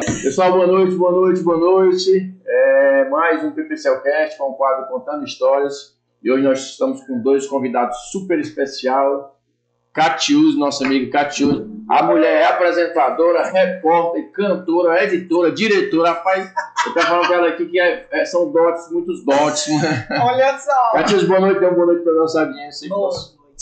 Pessoal, boa noite, boa noite, boa noite. Mais um PPCLcast com o quadro Contando Histórias. E hoje nós estamos com dois convidados super especiais. Catiúzi, nossa amiga Catiúzi. A mulher é apresentadora, repórter, cantora, editora, diretora. Rapaz, eu tô falando com ela aqui que são dotes, muitos dotes. Olha só. Catiúzi, boa noite, dê uma boa noite para a nossa audiência.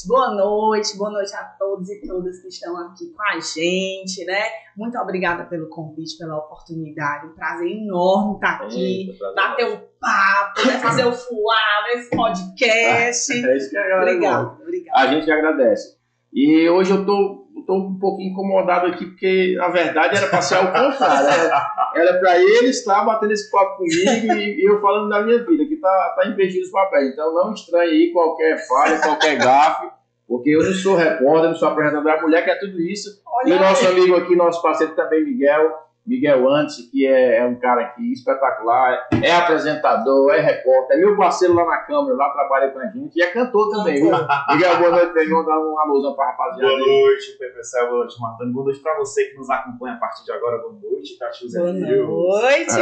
Boa noite a todos e todas que estão aqui com a gente, né? Muito obrigada pelo convite, pela oportunidade. Um prazer enorme estar aqui, bater um papo, né? Fazer o fuá nesse podcast. É isso que Obrigada. A gente que agradece. E hoje eu tô um pouquinho incomodado aqui, porque na verdade era para ser ao contrário. Era para ele estar batendo esse papo comigo e eu falando da minha vida, que tá invertido os papéis. Então não estranhe aí qualquer falha, qualquer gafe, porque eu não sou repórter, não sou apresentador, a mulher quer tudo isso. Olha, e o nosso amigo aqui, nosso parceiro também, Miguel Antes, que é um cara aqui espetacular, é apresentador, é repórter, é meu parceiro lá na Câmara, lá trabalha com a gente, e é cantor também, viu? Miguel, boa noite, vamos dar um alusão pra rapaziada. Boa noite, PPC, boa noite, Martoni, boa noite pra você que nos acompanha a partir de agora, boa noite, Catiúzi. Boa noite,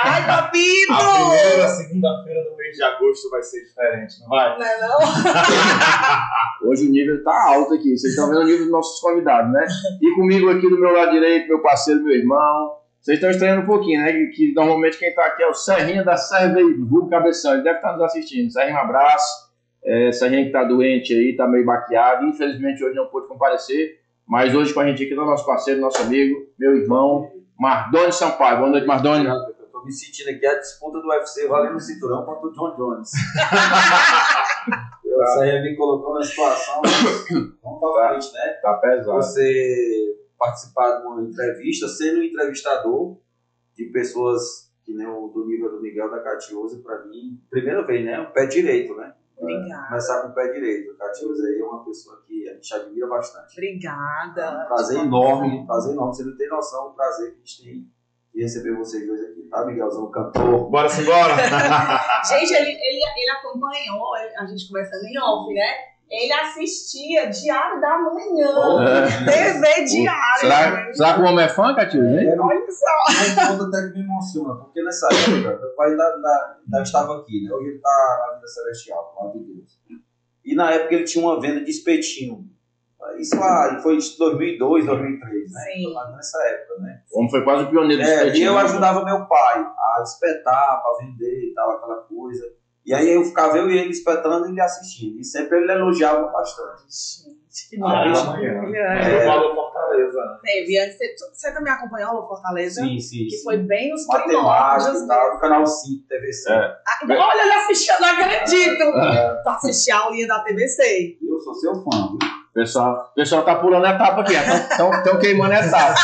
ai, papito! A primeira segunda-feira do mês de agosto vai ser diferente, não vai? Não é não? Hoje o nível tá alto aqui, vocês estão vendo o nível dos nossos convidados, né? E comigo aqui do meu lado direito, meu parceiro, meu irmão. Vocês estão estranhando um pouquinho, né? Que normalmente quem está aqui é o Serrinha da Serra Vulgo Cabeção. Ele deve estar nos assistindo. Serrinha, um abraço. Serrinha que está doente aí, está meio baqueado. Infelizmente hoje não pôde comparecer. Mas hoje com a gente aqui está o nosso parceiro, nosso amigo, meu irmão, Mardoni Sampaio. Boa noite, Mardoni. Eu estou me sentindo aqui a disputa do UFC valendo o cinturão contra o John Jones. O Serrinha me colocou na situação. Vamos para frente, né? Tá pesado. Você participar de uma entrevista, sendo entrevistador de pessoas que nem do nível do Miguel, da Catiúzi, para mim, primeira vez, né? O pé direito, né? Obrigada. Começar com o pé direito. A Catiúzi aí é uma pessoa que a gente admira bastante. Obrigada. É um prazer enorme. Você não tem noção do prazer que a gente tem de receber vocês dois aqui, tá, Miguelzão, cantor? Bora embora. Gente, ele acompanhou, a gente conversando em off, né? Ele assistia Diário da Manhã, TV Diário. Será que o homem é fã, Catiúzi? Olha só. Um ponto até que me emociona, porque nessa época, meu pai ainda estava aqui, né? Hoje ele está na vida celestial, lá de Deus. E na época ele tinha uma venda de espetinho. Isso lá foi em 2002, 2003, né? Sim. Mas nessa época, né? O homem foi quase o pioneiro do espetinho. E eu ajudava meu pai a espetar, para vender e tal, aquela coisa. E aí eu ficava eu e ele espetando e ele assistindo. E sempre ele elogiava bastante. Gente, que maravilha. Eu falo Fortaleza. Teve, você também acompanhou o Fortaleza? Sim. Que foi bem nos Matemática primórdios. e tal, do canal 5, TVC. Olha, ele assistiu, não acredito. Tu assistiu a aulinha da TVC. Eu sou seu fã, viu? O pessoal tá pulando a etapa aqui, estão queimando a etapa.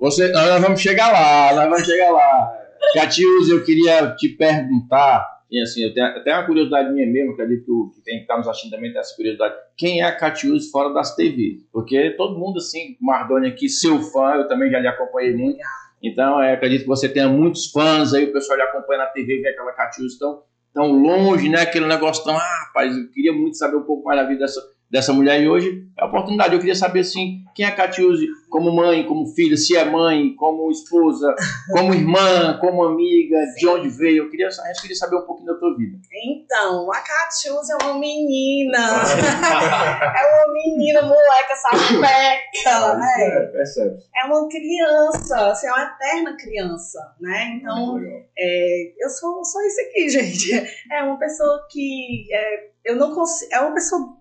Nós vamos chegar lá, Catiúzi, eu queria te perguntar, e assim, eu tenho até uma curiosidade minha mesmo, acredito que quem está nos assistindo também tem essa curiosidade, quem é a Catiúzi fora das TVs? Porque todo mundo, assim, Mardoni aqui, seu fã, eu também já lhe acompanhei muito, então acredito que você tenha muitos fãs aí, o pessoal lhe acompanha na TV, vê aquela Catiúzi tão longe, né, aquele negócio rapaz, eu queria muito saber um pouco mais da vida dessa mulher, e hoje é a oportunidade. Eu queria saber, assim, quem é a Catiúzi como mãe, como filha, se é mãe, como esposa, como irmã, como amiga, de onde veio. A gente queria saber um pouquinho da tua vida. Então, a Catiúzi é uma menina. É uma menina, moleca, sapeca, né? Percebe. É uma criança, assim, é uma eterna criança, né? Então, eu sou isso aqui, gente. É uma pessoa que eu não consigo. É uma pessoa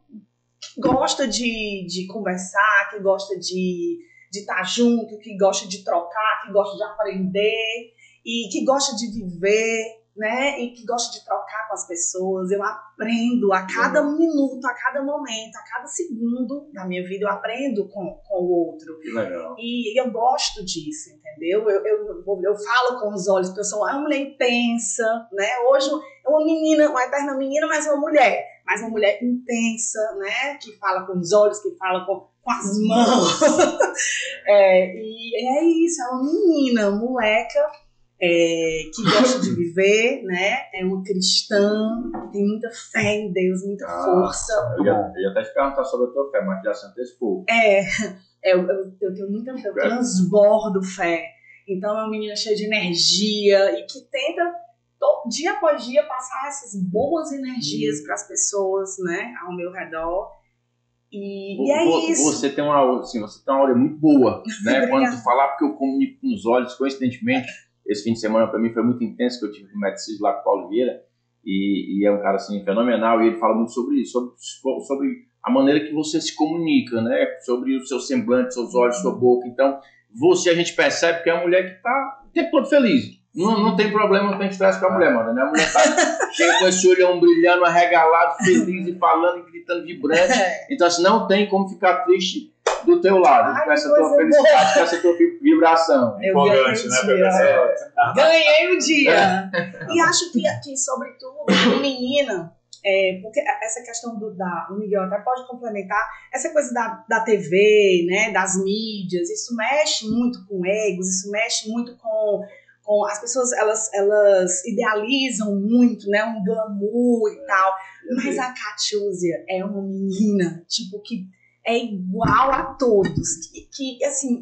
que gosta de conversar, que gosta de estar junto, que gosta de trocar, que gosta de aprender e que gosta de viver, né? E que gosta de trocar com as pessoas. Eu aprendo a cada minuto, a cada momento, a cada segundo da minha vida, eu aprendo com o outro. Que legal. E eu gosto disso, entendeu? Eu falo com os olhos, porque eu sou uma mulher intensa, né? Hoje é uma menina, uma eterna menina, mas uma mulher intensa, né? Que fala com os olhos, que fala com as mãos. E é isso, é uma menina, moleca, que gosta de viver, né? É uma cristã, tem muita fé em Deus, muita força. Eu ia até te perguntar sobre a tua fé, mas já se antecipou. Eu tenho muita fé, eu transbordo fé. Então é uma menina cheia de energia e que tenta, dia após dia, passar essas boas energias para as pessoas, né, ao meu redor. E é isso. Você tem uma aura muito boa, né? Quando tu falar, porque eu comunico com os olhos, coincidentemente, esse fim de semana para mim foi muito intenso, que eu tive com o Médicis lá com o Paulo Vieira, e é um cara assim fenomenal, e ele fala muito sobre isso, sobre a maneira que você se comunica, né? Sobre o seu semblante, seus olhos, sua boca. Então, a gente percebe que é uma mulher que está o tempo todo feliz. Não tem problema, não tem estresse com a mulher, mano, né? A mulher tá cheia com esse olhão brilhando, arregalado, feliz e falando, e gritando, vibrante. Então, assim, não tem como ficar triste do teu lado, com essa tua felicidade, com essa tua vibração. Empolgante, né, Pepe? Ganhei o dia. E acho que sobretudo, menina, porque essa questão o Miguel até pode complementar, essa coisa da TV, né, das mídias, isso mexe muito com egos, isso mexe muito com as pessoas, elas idealizam muito, né, um glamour e tal, mas a Catiúzia é uma menina, tipo, que é igual a todos, que assim,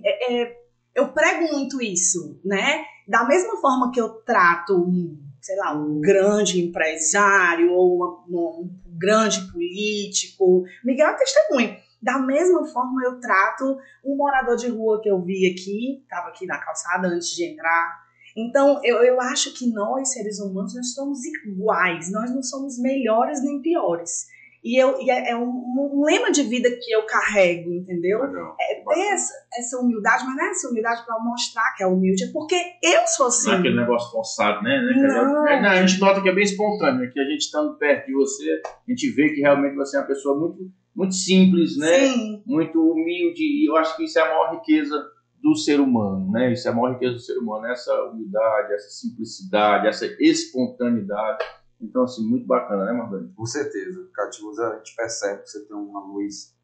eu prego muito isso, né, da mesma forma que eu trato um grande empresário ou um grande político, Miguel é testemunho. Da mesma forma eu trato um morador de rua que eu vi aqui, estava aqui na calçada antes de entrar. Então, eu acho que nós, seres humanos, nós somos iguais, nós não somos melhores nem piores. E é um lema de vida que eu carrego, entendeu? Ter essa humildade, mas não é essa humildade para mostrar que é humilde, é porque eu sou assim. Não é aquele negócio forçado, né? Não. A gente nota que é bem espontâneo, que a gente estando perto de você, a gente vê que realmente você é uma pessoa muito, muito simples, né? Sim. Muito humilde, e eu acho que isso é a maior riqueza do ser humano, né? Isso é a maior riqueza do ser humano, essa humildade, essa simplicidade, essa espontaneidade. Então, assim, muito bacana, né, Marlene? Com certeza. Catiúzia, a gente percebe que você tem uma luz,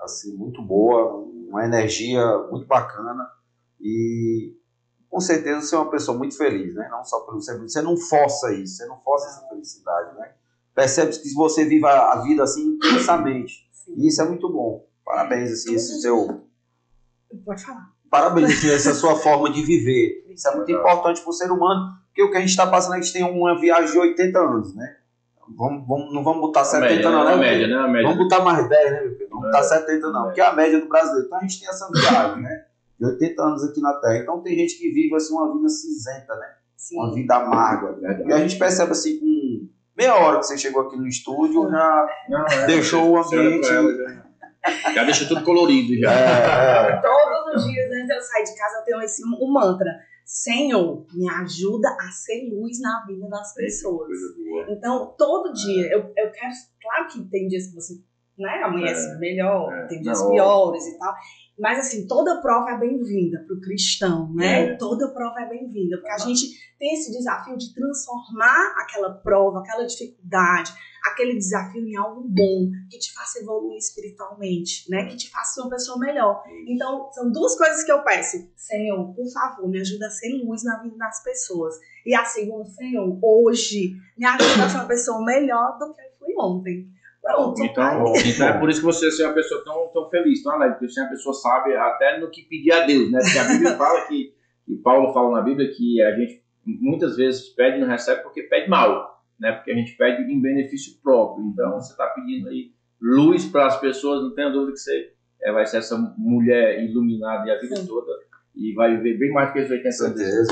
assim, muito boa, uma energia muito bacana e, com certeza, você é uma pessoa muito feliz, né? Não só pelo ser, você não força isso, você não força essa felicidade, né? Percebe que você vive a vida, assim, intensamente. E isso é muito bom. Parabéns, assim, esse seu... Pode falar. Parabéns, assim, essa sua forma de viver. Isso é muito importante para o ser humano, porque o que a gente está passando, a gente tem uma viagem de 80 anos, né? Não vamos botar 70 não, né? Média, né? Vamos botar mais 10, né, meu filho? Não vamos botar 70 não, porque é a média do brasileiro. Então a gente tem essa viagem, né? De 80 anos aqui na Terra. Então tem gente que vive, assim, uma vida cinzenta, né? Sim. Uma vida amarga. E a gente percebe, assim, com meia hora que você chegou aqui no estúdio, já deixou o ambiente... Já deixa tudo colorido, já. Todos os dias, antes de eu sair de casa, eu tenho um mantra. Senhor, me ajuda a ser luz na vida das pessoas. Então, todo dia, eu quero... Claro que tem dias que você, né, amanhece melhor, tem dias piores e tal. Mas, assim, toda prova é bem-vinda para o cristão, né? Toda prova é bem-vinda, porque a gente tem esse desafio de transformar aquela prova, aquela dificuldade, aquele desafio em algo bom, que te faça evoluir espiritualmente, né? Que te faça uma pessoa melhor. Então, são duas coisas que eu peço. Senhor, por favor, me ajuda a ser luz na vida das pessoas. E a segunda, Senhor, hoje, me ajuda a ser uma pessoa melhor do que eu fui ontem. Pronto. Então é por isso que você é uma pessoa tão feliz, tão alegre, porque você é uma pessoa sábia até no que pedir a Deus, né? Porque a Bíblia fala e Paulo fala na Bíblia que a gente muitas vezes pede e não recebe porque pede mal, né? Porque a gente pede em benefício próprio. Então você está pedindo aí luz para as pessoas, não tenha dúvida que você vai ser essa mulher iluminada a vida toda e vai viver bem mais do que os 80 anos.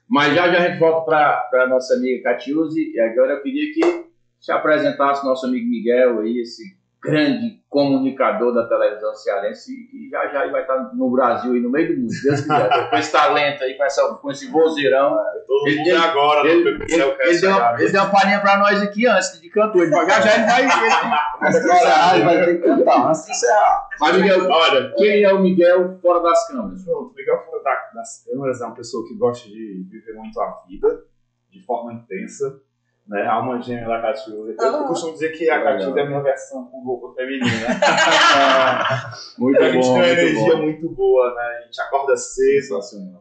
Mas já a gente volta para a nossa amiga Catiúzia, e agora eu queria que se apresentasse nosso amigo Miguel aí, esse grande comunicador da televisão cearense, e já ele vai estar no Brasil e no meio do mundo, Deus quiser, com esse talento aí, com esse vozeirão. Todo mundo agora, ele deu uma palhinha pra nós aqui antes de cantor, ele vai ter que cantar, assim será. Mas Miguel, olha, quem é o Miguel fora das câmeras? O Miguel fora das câmeras é uma pessoa que gosta de viver muito a vida, de forma intensa, né? A alma gêmea da Catiúcia. Eu costumo dizer que a Catiúcia é a minha versão com roupa feminina. Muito a gente bom, tem uma muito energia bom. muito boa, né? A gente acorda cedo,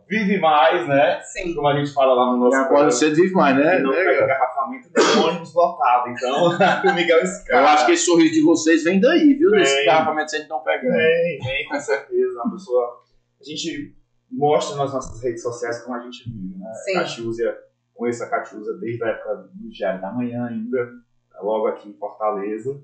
vive mais, né? Sim. Como a gente fala lá no nosso Quem acorda cedo vive mais, né? E não pega engarrafamento nem ônibus lotado. Então, o Miguel é esse cara. Eu acho que esse sorriso de vocês vem daí, viu? Desse Vem. garrafamento vocês não estão pegando. Vem, com certeza. Uma pessoa... A gente mostra nas nossas redes sociais como a gente vive, né? Sim. Catiúcia, conheço a Catiúcia desde a época do Diário da Manhã ainda, logo aqui em Fortaleza.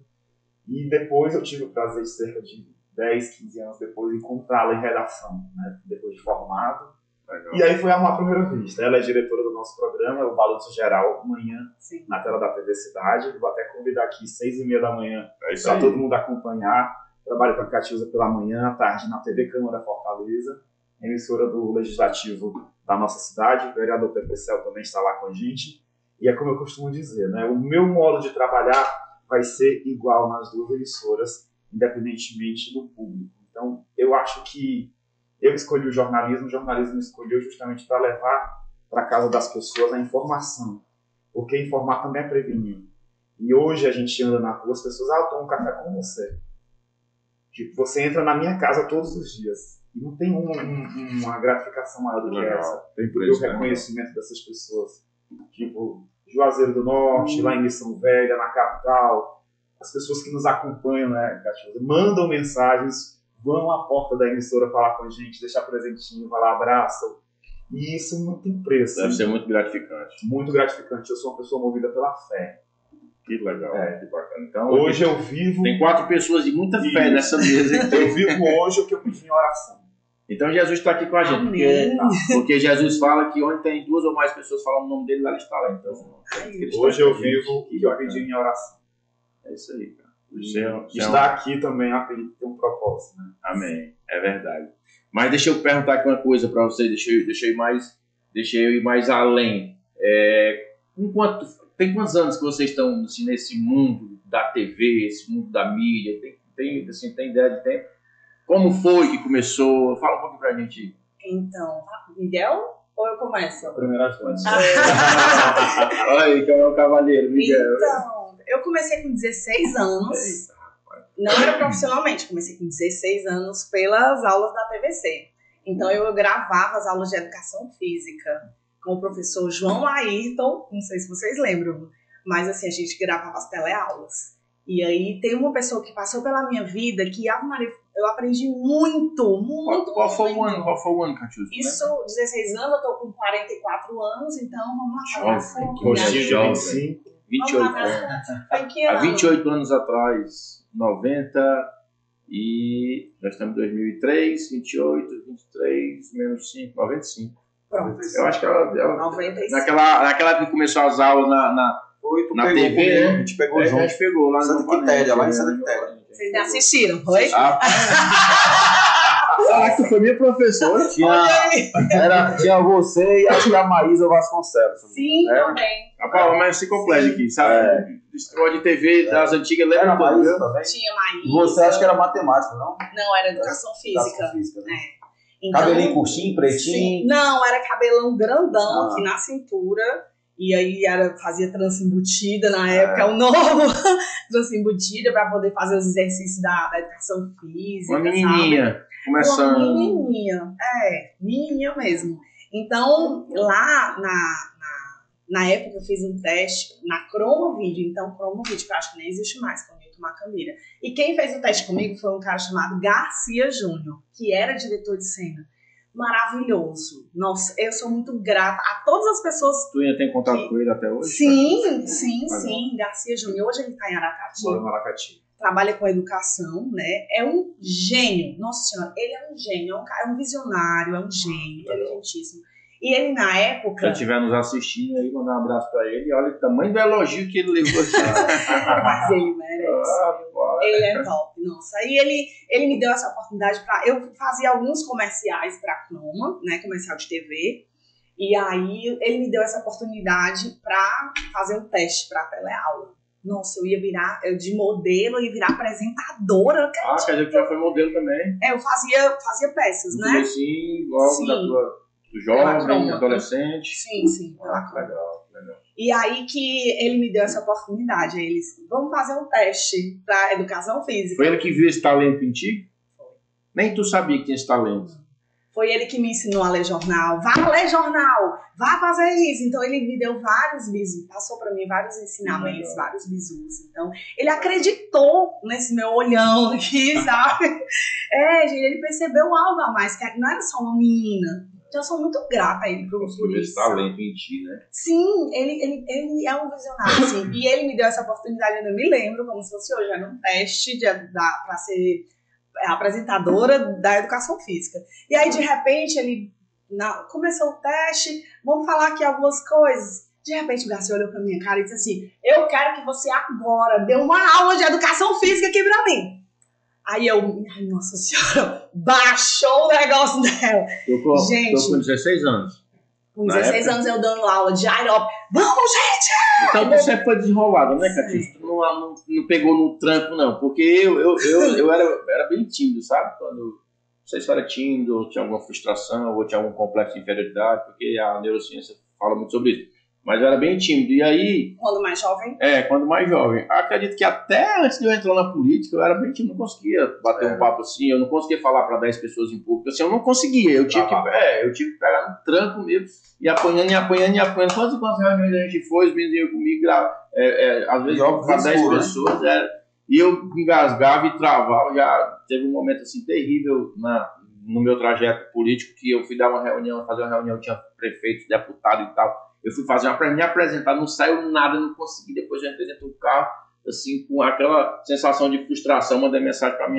E depois eu tive o prazer de cerca de 10, 15 anos depois encontrá-la em redação, né? Depois de formado. Legal. E aí foi amar à primeira vista. Ela é diretora do nosso programa, o Balanço Geral, amanhã, Sim. na tela da TV Cidade. Vou até convidar aqui 6h30 da manhã É isso para aí. todo mundo acompanhar. Trabalho com a Catiúcia pela manhã, à tarde na TV Câmara Fortaleza, emissora do Legislativo da nossa cidade. O vereador Pepe Cel também está lá com a gente. E é como eu costumo dizer, né? O meu modo de trabalhar vai ser igual nas duas emissoras, independentemente do público. Então, eu acho que eu escolhi o jornalismo me escolheu justamente para levar para casa das pessoas a informação. Porque informar também é prevenir. E hoje a gente anda na rua, as pessoas, eu tomo um café com você. Tipo, você entra na minha casa todos os dias. E não tem uma gratificação maior do que essa. Tem E o reconhecimento dessas pessoas. Tipo, Juazeiro do Norte, lá em Missão Velha, na capital. As pessoas que nos acompanham, né, Catiúcia, mandam mensagens, vão à porta da emissora falar com a gente, deixar presentinho, vai lá, abraçam. E isso não tem preço. Deve ser muito gratificante. Muito gratificante. Eu sou uma pessoa movida pela fé. Que legal, que bacana. Então, Hoje eu vivo... tem 4 pessoas de muita fé nessa mesa. Eu vivo hoje o que eu pedi em oração. Então Jesus está aqui com a gente. Porque Jesus fala que onde tem 2 ou mais pessoas falando o nome dele, lá ele está lá. Então, hoje eu vivo o que eu pedi em oração. É isso aí, cara. Estar aqui também, eu acredito que tem um propósito, né? Amém. É verdade. Mas deixa eu perguntar aqui uma coisa para vocês. Deixa eu ir mais além. Tem quantos anos que vocês estão assim, nesse mundo da TV, esse mundo da mídia? Tem ideia de tempo? Como foi que começou? Fala um pouquinho pra gente. Então, Miguel? Ou eu começo? Primeiras coisas. Olha aí, que é o cavaleiro, Miguel. Então, eu comecei com 16 anos. Eita. Não era profissionalmente, comecei com 16 anos pelas aulas da TVC. Então, eu gravava as aulas de educação física com o professor João Ayrton, não sei se vocês lembram, mas assim, a gente gravava as teleaulas. E aí tem uma pessoa que passou pela minha vida que, eu aprendi muito. Qual foi o ano, Catiúcia? Isso, 16 anos, eu tô com 44 anos, então vamos lá. Jovem, Postinho de jovem. 25. 28 Vamos lá, anos. foi em que Há ano? 28 anos atrás, 90, e nós estamos em 2003, 28, 23, menos 5, 95. Pronto. Eu acho que ela 95. naquela época que começou as aulas na TV, né? A gente pegou A junto. gente pegou lá Santa Quitéria, lá em Santa Quitéria. Vocês me assistiram, foi? Será que tu foi minha professora? Tinha você e acho que a Maísa Vasconcelos. Sim, Era? também. Rapaz, mas se complete aqui, sabe? História de TV das antigas, Era lembra a tudo, Maísa viu? também? Tinha Maísa. E você acha que era matemática, não? Não, era educação física. Educação física, né? Então, Cabelinho curtinho, pretinho. sim. Não, era cabelão grandão Ah. aqui na cintura. E aí fazia trança embutida na época, é o novo trança embutida para poder fazer os exercícios da educação física. Uma menininha, começando. Uma menininha mesmo. Então, lá na época eu fiz um teste na Cromovídeo. Então, Cromovídeo, que eu acho que nem existe mais, com o Nilton Macambira. E quem fez o teste comigo foi um cara chamado Garcia Júnior, que era diretor de cena. Maravilhoso. Nossa, eu sou muito grata a todas as pessoas. Tu ainda tem contato com ele até hoje? Sim. Garcia Júnior. Hoje ele está em Aracati. Moro no Aracati. Trabalha com educação, né? É um gênio. Nossa Senhora, ele é um gênio. É um visionário, é um gênio, inteligentíssimo. E ele, na época... Se ele estiver nos assistindo aí, mandar um abraço pra ele. Olha o tamanho do elogio que ele levou aqui. Mas ele merece. Ele é top, nossa. Aí ele me deu essa oportunidade para... Eu fazia alguns comerciais para a Croma, né? Comercial de TV. E aí ele me deu essa oportunidade para fazer um teste para a teleaula. Nossa, eu ia virar de modelo, eu ia virar apresentadora. Quer dizer que já foi modelo também. Eu fazia peças, né? Sim, logo Sim. do jovem, adolescente. Sim. Legal. E aí que ele me deu essa oportunidade. Aí eles, vamos fazer um teste para educação física. Foi ele que viu esse talento em ti? Foi. Nem tu sabia que tinha esse talento. Foi ele que me ensinou a ler jornal. Vá ler jornal, vá fazer isso. Então ele me deu vários bisus, passou para mim vários ensinamentos, vários bisus. Então ele acreditou nesse meu olhão aqui, sabe? Gente, ele percebeu algo a mais, que não era só uma menina. Então eu sou muito grata a ele por isso. Esse talento em ti, né? Sim, ele é um visionário, assim. E ele me deu essa oportunidade, eu não me lembro, como se fosse hoje, era um teste para ser apresentadora da educação física. E aí, de repente, ele começou o teste, vamos falar aqui algumas coisas. De repente, o Garcia olhou pra minha cara e disse assim, eu quero que você agora dê uma aula de educação física aqui pra mim. Aí ai, nossa senhora, baixou o negócio dela. Gente, tô com 16 anos. Com 16 anos eu dando aula de aeróbico. Vamos, gente! Então tu sempre foi desenrolado, né, Catiúcia? Tu não pegou no tranco, não. Porque eu era bem tímido, sabe? Quando, não sei se eu era tímido, ou tinha alguma frustração, ou tinha algum complexo de inferioridade, porque a neurociência fala muito sobre isso. Mas eu era bem tímido. E aí... Quando mais jovem? Quando mais jovem. Acredito que até antes de eu entrar na política, eu era bem tímido. Não conseguia bater um papo assim. Eu não conseguia falar para 10 pessoas em público. Assim, eu não conseguia. Eu tive que pegar no tranco mesmo. E apanhando. Quantas reuniões a gente foi, os meninos iam comigo, às vezes para 10 pessoas. E eu engasgava e travava. Já teve um momento assim terrível no meu trajeto político, que eu fui fazer uma reunião, tinha prefeito, deputado e tal. Eu fui me apresentar, não saiu nada, não consegui. Depois eu entrei dentro do carro, assim, com aquela sensação de frustração. Mandei mensagem para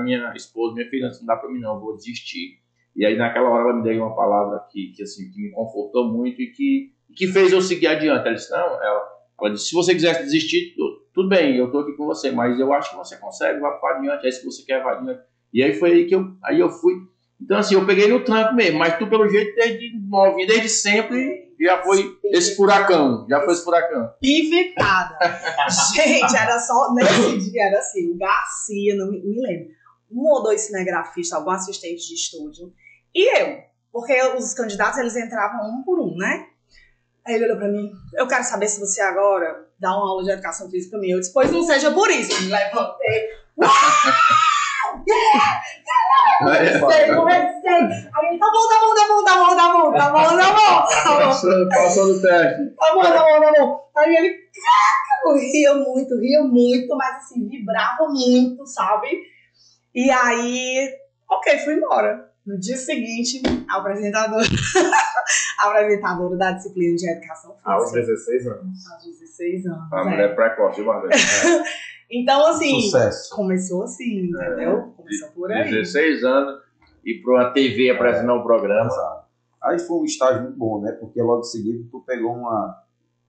minha esposa, minha filha, não dá para mim não, eu vou desistir. E aí naquela hora ela me deu uma palavra que me confortou muito e que fez eu seguir adiante. Ela disse, ela disse, se você quiser desistir, tudo bem, eu estou aqui com você, mas eu acho que você consegue, vai para adiante, aí se você quer, vai adiante. E aí foi aí que eu fui. Então assim, eu peguei no tranco mesmo, mas tu pelo jeito desde novinho, desde sempre... Já foi esse furacão. Pivetada. Gente, era só... Nesse dia era assim, o Garcia, não me lembro, um ou dois cinegrafistas, algum assistente de estúdio, e eu. Porque os candidatos, eles entravam um por um, né? Aí ele olhou pra mim, eu quero saber se você agora dá uma aula de educação física pra mim. Eu disse, pois não seja por isso. Eu me levantei. Comecei. Aí ele, tá bom. Passou do teste. Tá bom. Aí ele, eu ria muito, mas assim, vibrava muito, sabe? E aí, fui embora. No dia seguinte, a apresentadora da disciplina de educação física. Aos 16 anos. Aos 16 anos. A mulher precoce, Então, assim, sucesso. Começou assim, entendeu? Começou por aí. 16 anos e para uma TV apresentar um programa. Aí foi um estágio muito bom, né? Porque logo em seguida tu pegou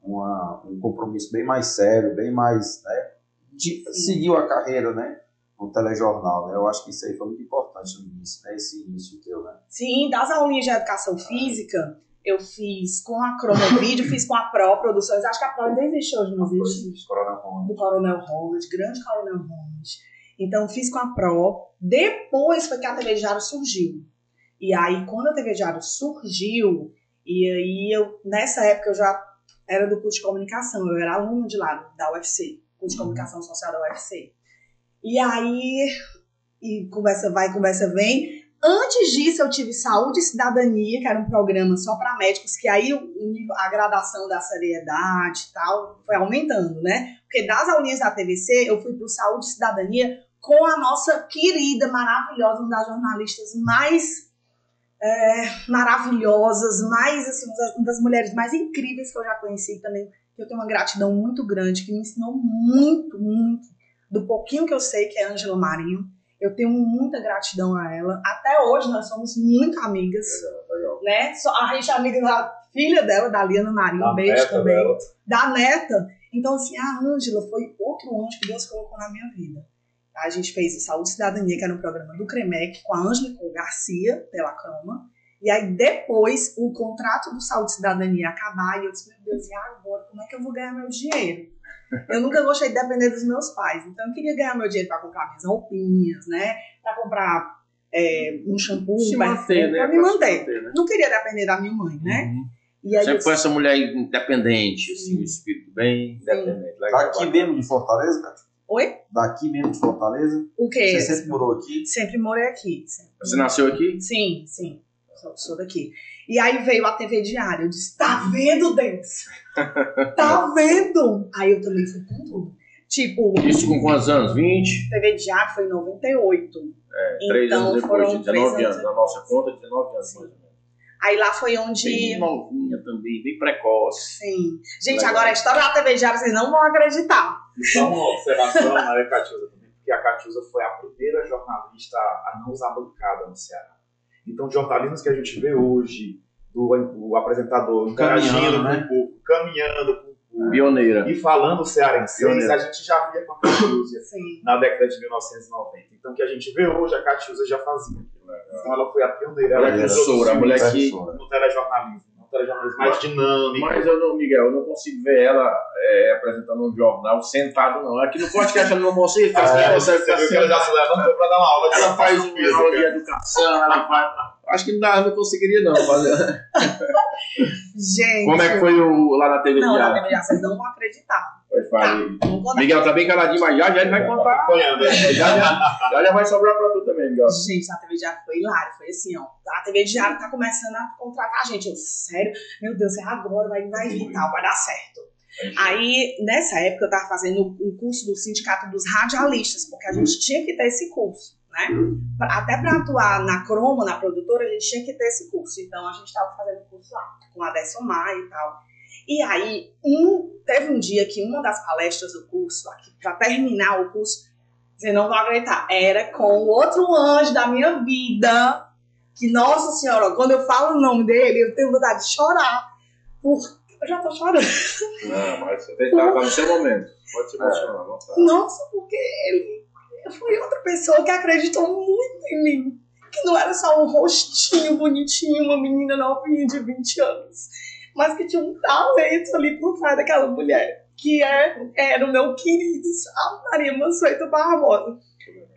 um compromisso bem mais sério, bem mais, né? Seguiu a carreira, né? No telejornal, né? Eu acho que isso aí foi muito importante no início, né? Esse início teu, né? Sim, das aulinhas de educação física, eu fiz com a Cromovídeo, fiz com a Pro Produções. Acho que a Pro ainda existe hoje, não existe? Do Coronel Ronald, grande Coronel Ronald. Então, fiz com a Pro. Depois foi que a TV Diário surgiu. E aí, quando a TV Diário surgiu, e aí nessa época eu já era do curso de comunicação, eu era aluna de lá, da UFC, curso de comunicação social da UFC. E aí, conversa vai, conversa vem. Antes disso, eu tive Saúde e Cidadania, que era um programa só para médicos, que aí a gradação da seriedade e tal foi aumentando, né? Porque das aulinhas da TVC, eu fui pro Saúde e Cidadania com a nossa querida, maravilhosa, uma das jornalistas mais maravilhosas, mais, assim, uma das mulheres mais incríveis que eu já conheci também, que eu tenho uma gratidão muito grande, que me ensinou muito, muito, do pouquinho que eu sei, que é a Ângela Marinho. Eu tenho muita gratidão a ela. Até hoje nós somos muito amigas. Legal. Né? A gente é amiga da filha dela, da Liana Marinho, um beijo também. Dela. Da neta. Então, assim, a Ângela foi outro anjo que Deus colocou na minha vida. A gente fez o Saúde e Cidadania, que era um programa do CREMEC, com a Ângela e com o Garcia, pela Croma. E aí, depois, o contrato do Saúde e Cidadania ia acabar. E eu disse, meu Deus, e agora? Como é que eu vou ganhar meu dinheiro? Eu nunca gostei de depender dos meus pais. Então, eu queria ganhar meu dinheiro para comprar minhas roupinhas, né? Para comprar um shampoo, para me manter. Né? Não queria depender da minha mãe, né? E aí Sempre foi essa mulher independente, assim, um espírito bem independente. Legal, Daqui mesmo de Fortaleza, cara? Oi? Daqui mesmo de Fortaleza? O quê? Você sempre morou aqui? Sempre morei aqui. Sempre. Você nasceu aqui? Sim. Sou daqui. E aí veio a TV Diário. Eu disse, tá vendo, Deus? Tá vendo? Aí eu também fui com tudo. Tipo... Isso com quantos anos? 20? TV Diário foi em 98. 3 então, anos depois, foram 19 anos. Na nossa conta, 19 anos mais ou menos. Aí lá foi onde... Bem novinha também, bem precoce. Sim. Gente, Legal. agora a história da TV Diário, vocês não vão acreditar. Só uma observação na Catiusa também, porque a Catiusa foi a primeira jornalista a não usar bancada no Ceará. Então, jornalistas que a gente vê hoje, o apresentador interagindo com o público, caminhando com o público, Pioneira. e falando cearense, Pioneira. a gente já via com a Catiusa Sim. na década de 1990. Então, o que a gente vê hoje, a Catiusa já fazia. Então, ela foi a pioneira. Ela é introduziu professora, a mulher que... no telejornalismo. Um telejornalismo mais dinâmico. Mas Miguel, eu não consigo ver ela apresentando um jornal sentado, não. Aqui no podcast ela não consigo ficar assim, Você viu que ela já se levantou para dar uma aula de ela faz educação uma aula de física. educação, ela faz... Acho que não conseguiria, não. Fazer. Gente... Como é que foi lá na TV Não, na Diário? TV Diário, vocês não vão acreditar. Pois fale. Vamos contar. Miguel tá bem caladinho, mas já ele vai contar. Acompanhando, né? Já vai sobrar pra tu também, Miguel. Gente, a TV Diário foi hilário, foi assim, ó. A TV Diário tá começando a contratar a gente. Eu, sério? Meu Deus, é agora, vai vir tal, vai dar certo. Aí, nessa época, eu tava fazendo um curso do Sindicato dos Radialistas, porque a gente tinha que ter esse curso, né? Até pra atuar na Croma, na produtora, a gente tinha que ter esse curso. Então, a gente tava fazendo o curso lá, com a Décio Maia e tal. E aí, teve um dia que uma das palestras do curso, para terminar o curso, você não vai acreditar, era com o outro anjo da minha vida, que, nossa senhora, quando eu falo o nome dele, eu tenho vontade de chorar, porque eu já tô chorando. Não, mas você tem que estar no seu momento. Pode se emocionar, não tá? Nossa, porque ele foi outra pessoa que acreditou muito em mim, que não era só um rostinho bonitinho, uma menina novinha de 20 anos, mas que tinha um talento ali por trás daquela mulher, que era o meu querido, sabe, Maria Mansueto Barbosa.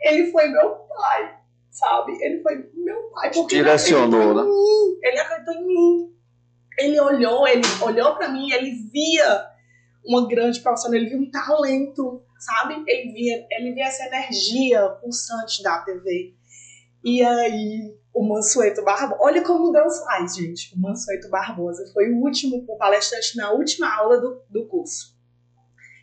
Ele foi meu pai, sabe? Ele foi meu pai. Porque Direcionou, né? Ele acreditou em mim. Ele olhou pra mim, ele via uma grande profissional, ele via um talento, sabe? Ele via essa energia pulsante da TV. E aí... O Mansueto Barbosa, olha como Deus faz, gente. O Mansueto Barbosa foi o palestrante na última aula do curso.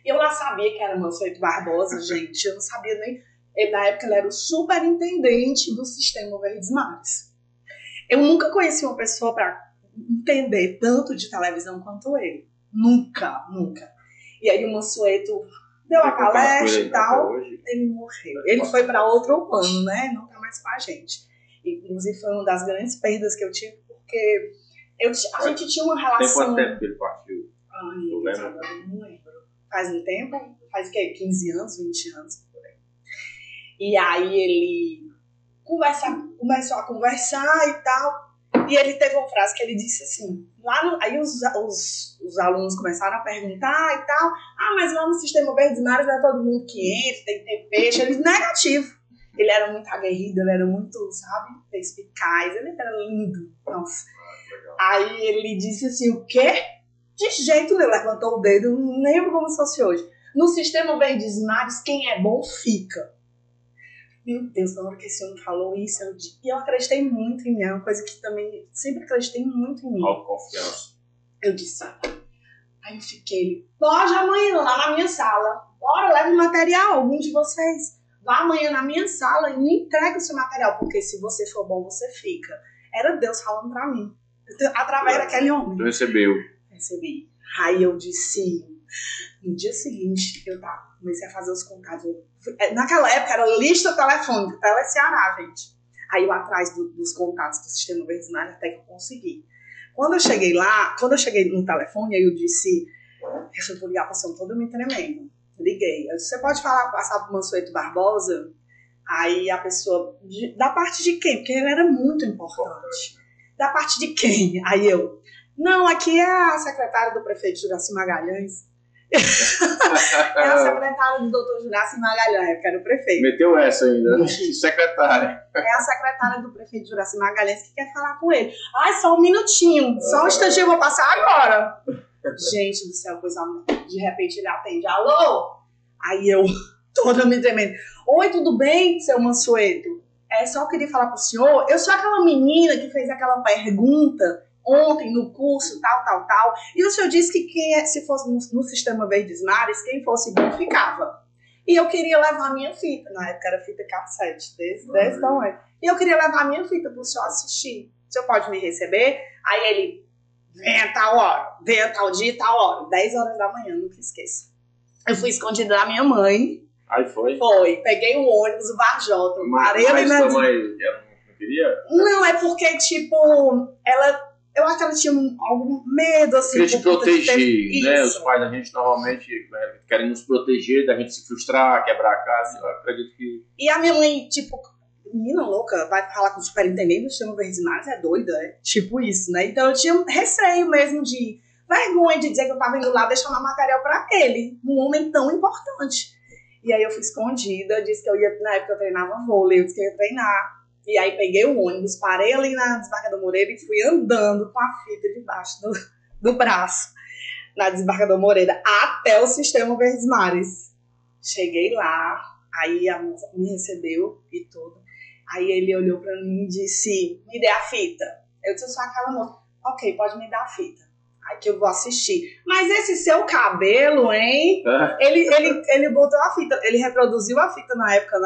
Eu lá sabia que era o Mansueto Barbosa, gente. Eu não sabia nem... Na época ele era o superintendente do Sistema Verdes Mares. Eu nunca conheci uma pessoa para entender tanto de televisão quanto ele. Nunca. E aí o Mansueto deu a palestra e tal. Ele morreu. Ele foi para outro plano, né? Não tá mais com a gente. Inclusive foi uma das grandes perdas que eu tive, porque a gente tinha uma relação... Tem quanto tempo que ele partiu? Não lembro. Faz um tempo? Faz o quê? 15 anos, 20 anos, por aí. E aí ele começou a conversar e tal, e ele teve uma frase que ele disse assim, aí os alunos começaram a perguntar e tal, mas lá no Sistema Verdes Mares não é todo mundo que entra, tem que ter peixe, ele negativo. Ele era muito aguerrido, ele era muito, sabe, perspicaz, ele era lindo, nossa. Aí ele disse assim, o quê? De jeito nenhum, levantou o dedo, não lembro como se fosse hoje. No Sistema Verdes Mares, quem é bom fica. Meu Deus, na hora que esse homem falou isso, eu acreditei muito em mim, é uma coisa que também sempre acreditei muito em mim. Autoconfiança. Eu disse, aí eu fiquei, pode amanhã lá na minha sala, bora, leve material, algum de vocês. Vá amanhã na minha sala e me entregue o seu material, porque se você for bom, você fica. Era Deus falando pra mim, através daquele homem. Tu recebeu. Recebi. Aí eu disse, no dia seguinte, eu comecei a fazer os contatos. Naquela época era lista telefônica, Teleceará, gente. Aí eu atrás dos contatos do Sistema Verdes Mares até que eu consegui. Quando eu cheguei no telefone, aí eu disse, eu vou ligar pra pessoa toda me tremendo. Liguei. Eu disse, você pode passar pro Mansueto Barbosa? Aí a pessoa, da parte de quem? Porque ele era muito importante. Da parte de quem? Aí eu, não, aqui é a secretária do prefeito Juraci Magalhães. É a secretária do doutor Juraci Magalhães, que era o prefeito. Meteu essa ainda, secretária. É a secretária do prefeito Juraci Magalhães que quer falar com ele. Ai, só um minutinho, só um instantinho, eu vou passar agora. Gente do céu, coisa de repente ele atende. Alô? Aí eu, toda me tremendo. Oi, tudo bem, seu Mansueto? Só queria falar pro senhor. Eu sou aquela menina que fez aquela pergunta ontem no curso, tal. E o senhor disse que se fosse no Sistema Verdes Mares, quem fosse bom ficava. E eu queria levar a minha fita. Na época era fita cassete, desse tamanho. E eu queria levar a minha fita pro senhor assistir. O senhor pode me receber? Aí ele, venha a tal hora, venha a tal dia e tal hora. 10 horas da manhã, nunca esqueço. Eu fui escondida da minha mãe. Aí foi? Foi. Peguei o ônibus, o Varjota. Mas sua mãe ela não queria? Não, é porque, tipo, eu acho que ela tinha algum medo, assim. Queria te proteger, né? Os pais da gente normalmente querem nos proteger, da gente se frustrar, quebrar a casa. Eu acredito que... E a minha mãe, tipo, menina louca, vai falar com o superintendente do Sistema Verdes Mares, é doida, é? Tipo isso, né? Então eu tinha receio mesmo de... vergonha de dizer que eu tava indo lá deixar uma material pra ele, um homem tão importante. E aí eu fui escondida, disse que eu ia, na época eu treinava vôlei, eu disse que eu ia treinar. E aí peguei o ônibus, parei ali na Desembargador Moreira e fui andando com a fita debaixo do braço, na Desembargador Moreira, até o Sistema Verdes Mares. Cheguei lá, aí a moça me recebeu e tudo. Aí ele olhou pra mim e disse, me dê a fita. Eu disse, eu sou aquela moça. Ok, pode me dar a fita. Aí que eu vou assistir. Mas esse seu cabelo, hein? Ele botou a fita, ele reproduziu a fita na época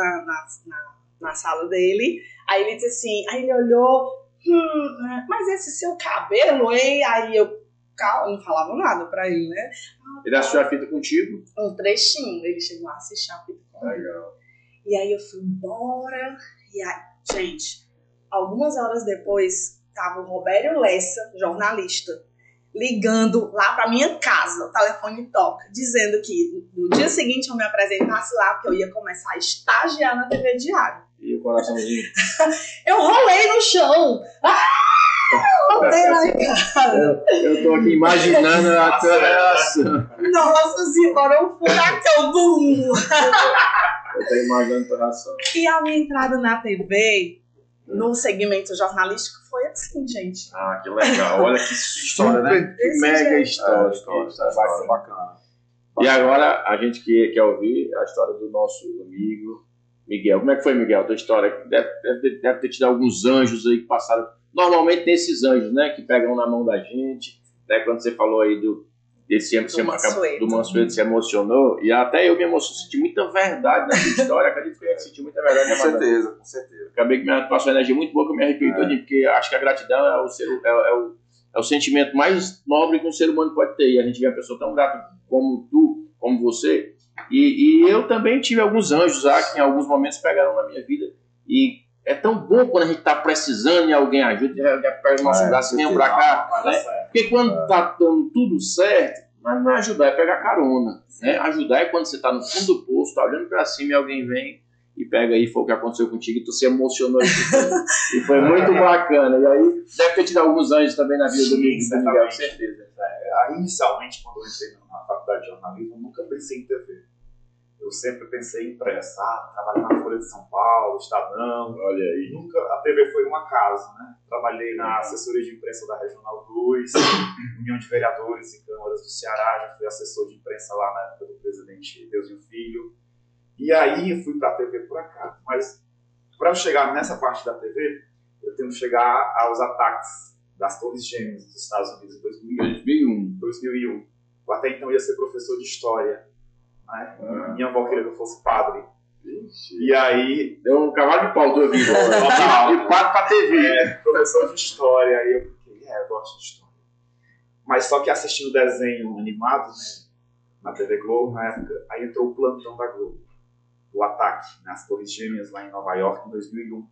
na sala dele. Aí ele disse assim, aí ele olhou, mas esse seu cabelo, hein? Aí eu não falava nada pra ele, né? Ele assistiu a fita contigo? Um trechinho, ele chegou a assistir a fita comigo. Legal. E aí eu fui embora, e aí, gente, algumas horas depois, tava o Robério Lessa, jornalista, ligando lá pra minha casa, o telefone toca, dizendo que no dia seguinte eu me apresentasse lá, porque eu ia começar a estagiar na TV Diário. E o coraçãozinho? Eu rolei no chão! Rolei lá em casa. Eu tô aqui imaginando a tua reação. Nossa senhora, um furacão do mundo. Eu tô imaginando a tua reação. E a minha entrada na TV, no segmento jornalístico, foi assim, gente. Ah, que legal. Olha que história, né? Que mega história. História bacana. E agora a gente quer ouvir a história do nosso amigo Miguel. Como é que foi, Miguel, a tua história? Deve ter tido alguns anjos aí que passaram. Normalmente tem esses anjos, né? Que pegam na mão da gente. Né, quando você falou aí do Mansueto, se emocionou. E até eu me emocionei. Senti muita verdade nessa história. Acredito que eu senti muita verdade. Com certeza, com certeza. Acabei que me passou uma energia muito boa que eu me arrepiei todinho. Porque acho que a gratidão é o sentimento mais nobre que um ser humano pode ter. E a gente vê uma pessoa tão grata como tu, como você. E eu também tive alguns anjos lá que em alguns momentos pegaram na minha vida. E é tão bom quando a gente está precisando e alguém ajuda, pega o nosso braço e vem pra cá. Né? Porque quando tá dando tudo certo, mas não é ajudar, é pegar carona. Né? Ajudar é quando você está no fundo do poço, tá olhando para cima e alguém vem e pega aí, foi o que aconteceu contigo e tu se emocionou. E foi muito bacana. E aí deve ter tido alguns anjos também na vida do Miguel, com certeza. Inicialmente, quando eu entrei na faculdade de jornalismo, eu nunca pensei em TV. Eu sempre pensei em imprensa, trabalhei na Folha de São Paulo, Estadão. Olha aí. Nunca, a TV foi um acaso, né? Trabalhei na assessoria de imprensa da Regional 2, União de Vereadores e Câmaras do Ceará, já fui assessor de imprensa lá na época do presidente Deusinho Filho. E aí fui para a TV por acaso. Mas para eu chegar nessa parte da TV, eu tenho que chegar aos ataques das Torres Gêmeas dos Estados Unidos em 2001. Eu até então ia ser professor de História. Né? Minha avó queria que eu fosse padre. E aí deu um cavalo de pau do ouvido. E padre pra TV. Professor de História. Aí eu fiquei, eu gosto de História. Mas só que assistindo o desenho animado, né, na TV Globo, na época, aí entrou o plantão da Globo. O ataque nas Torres Gêmeas lá em Nova York, em 2001.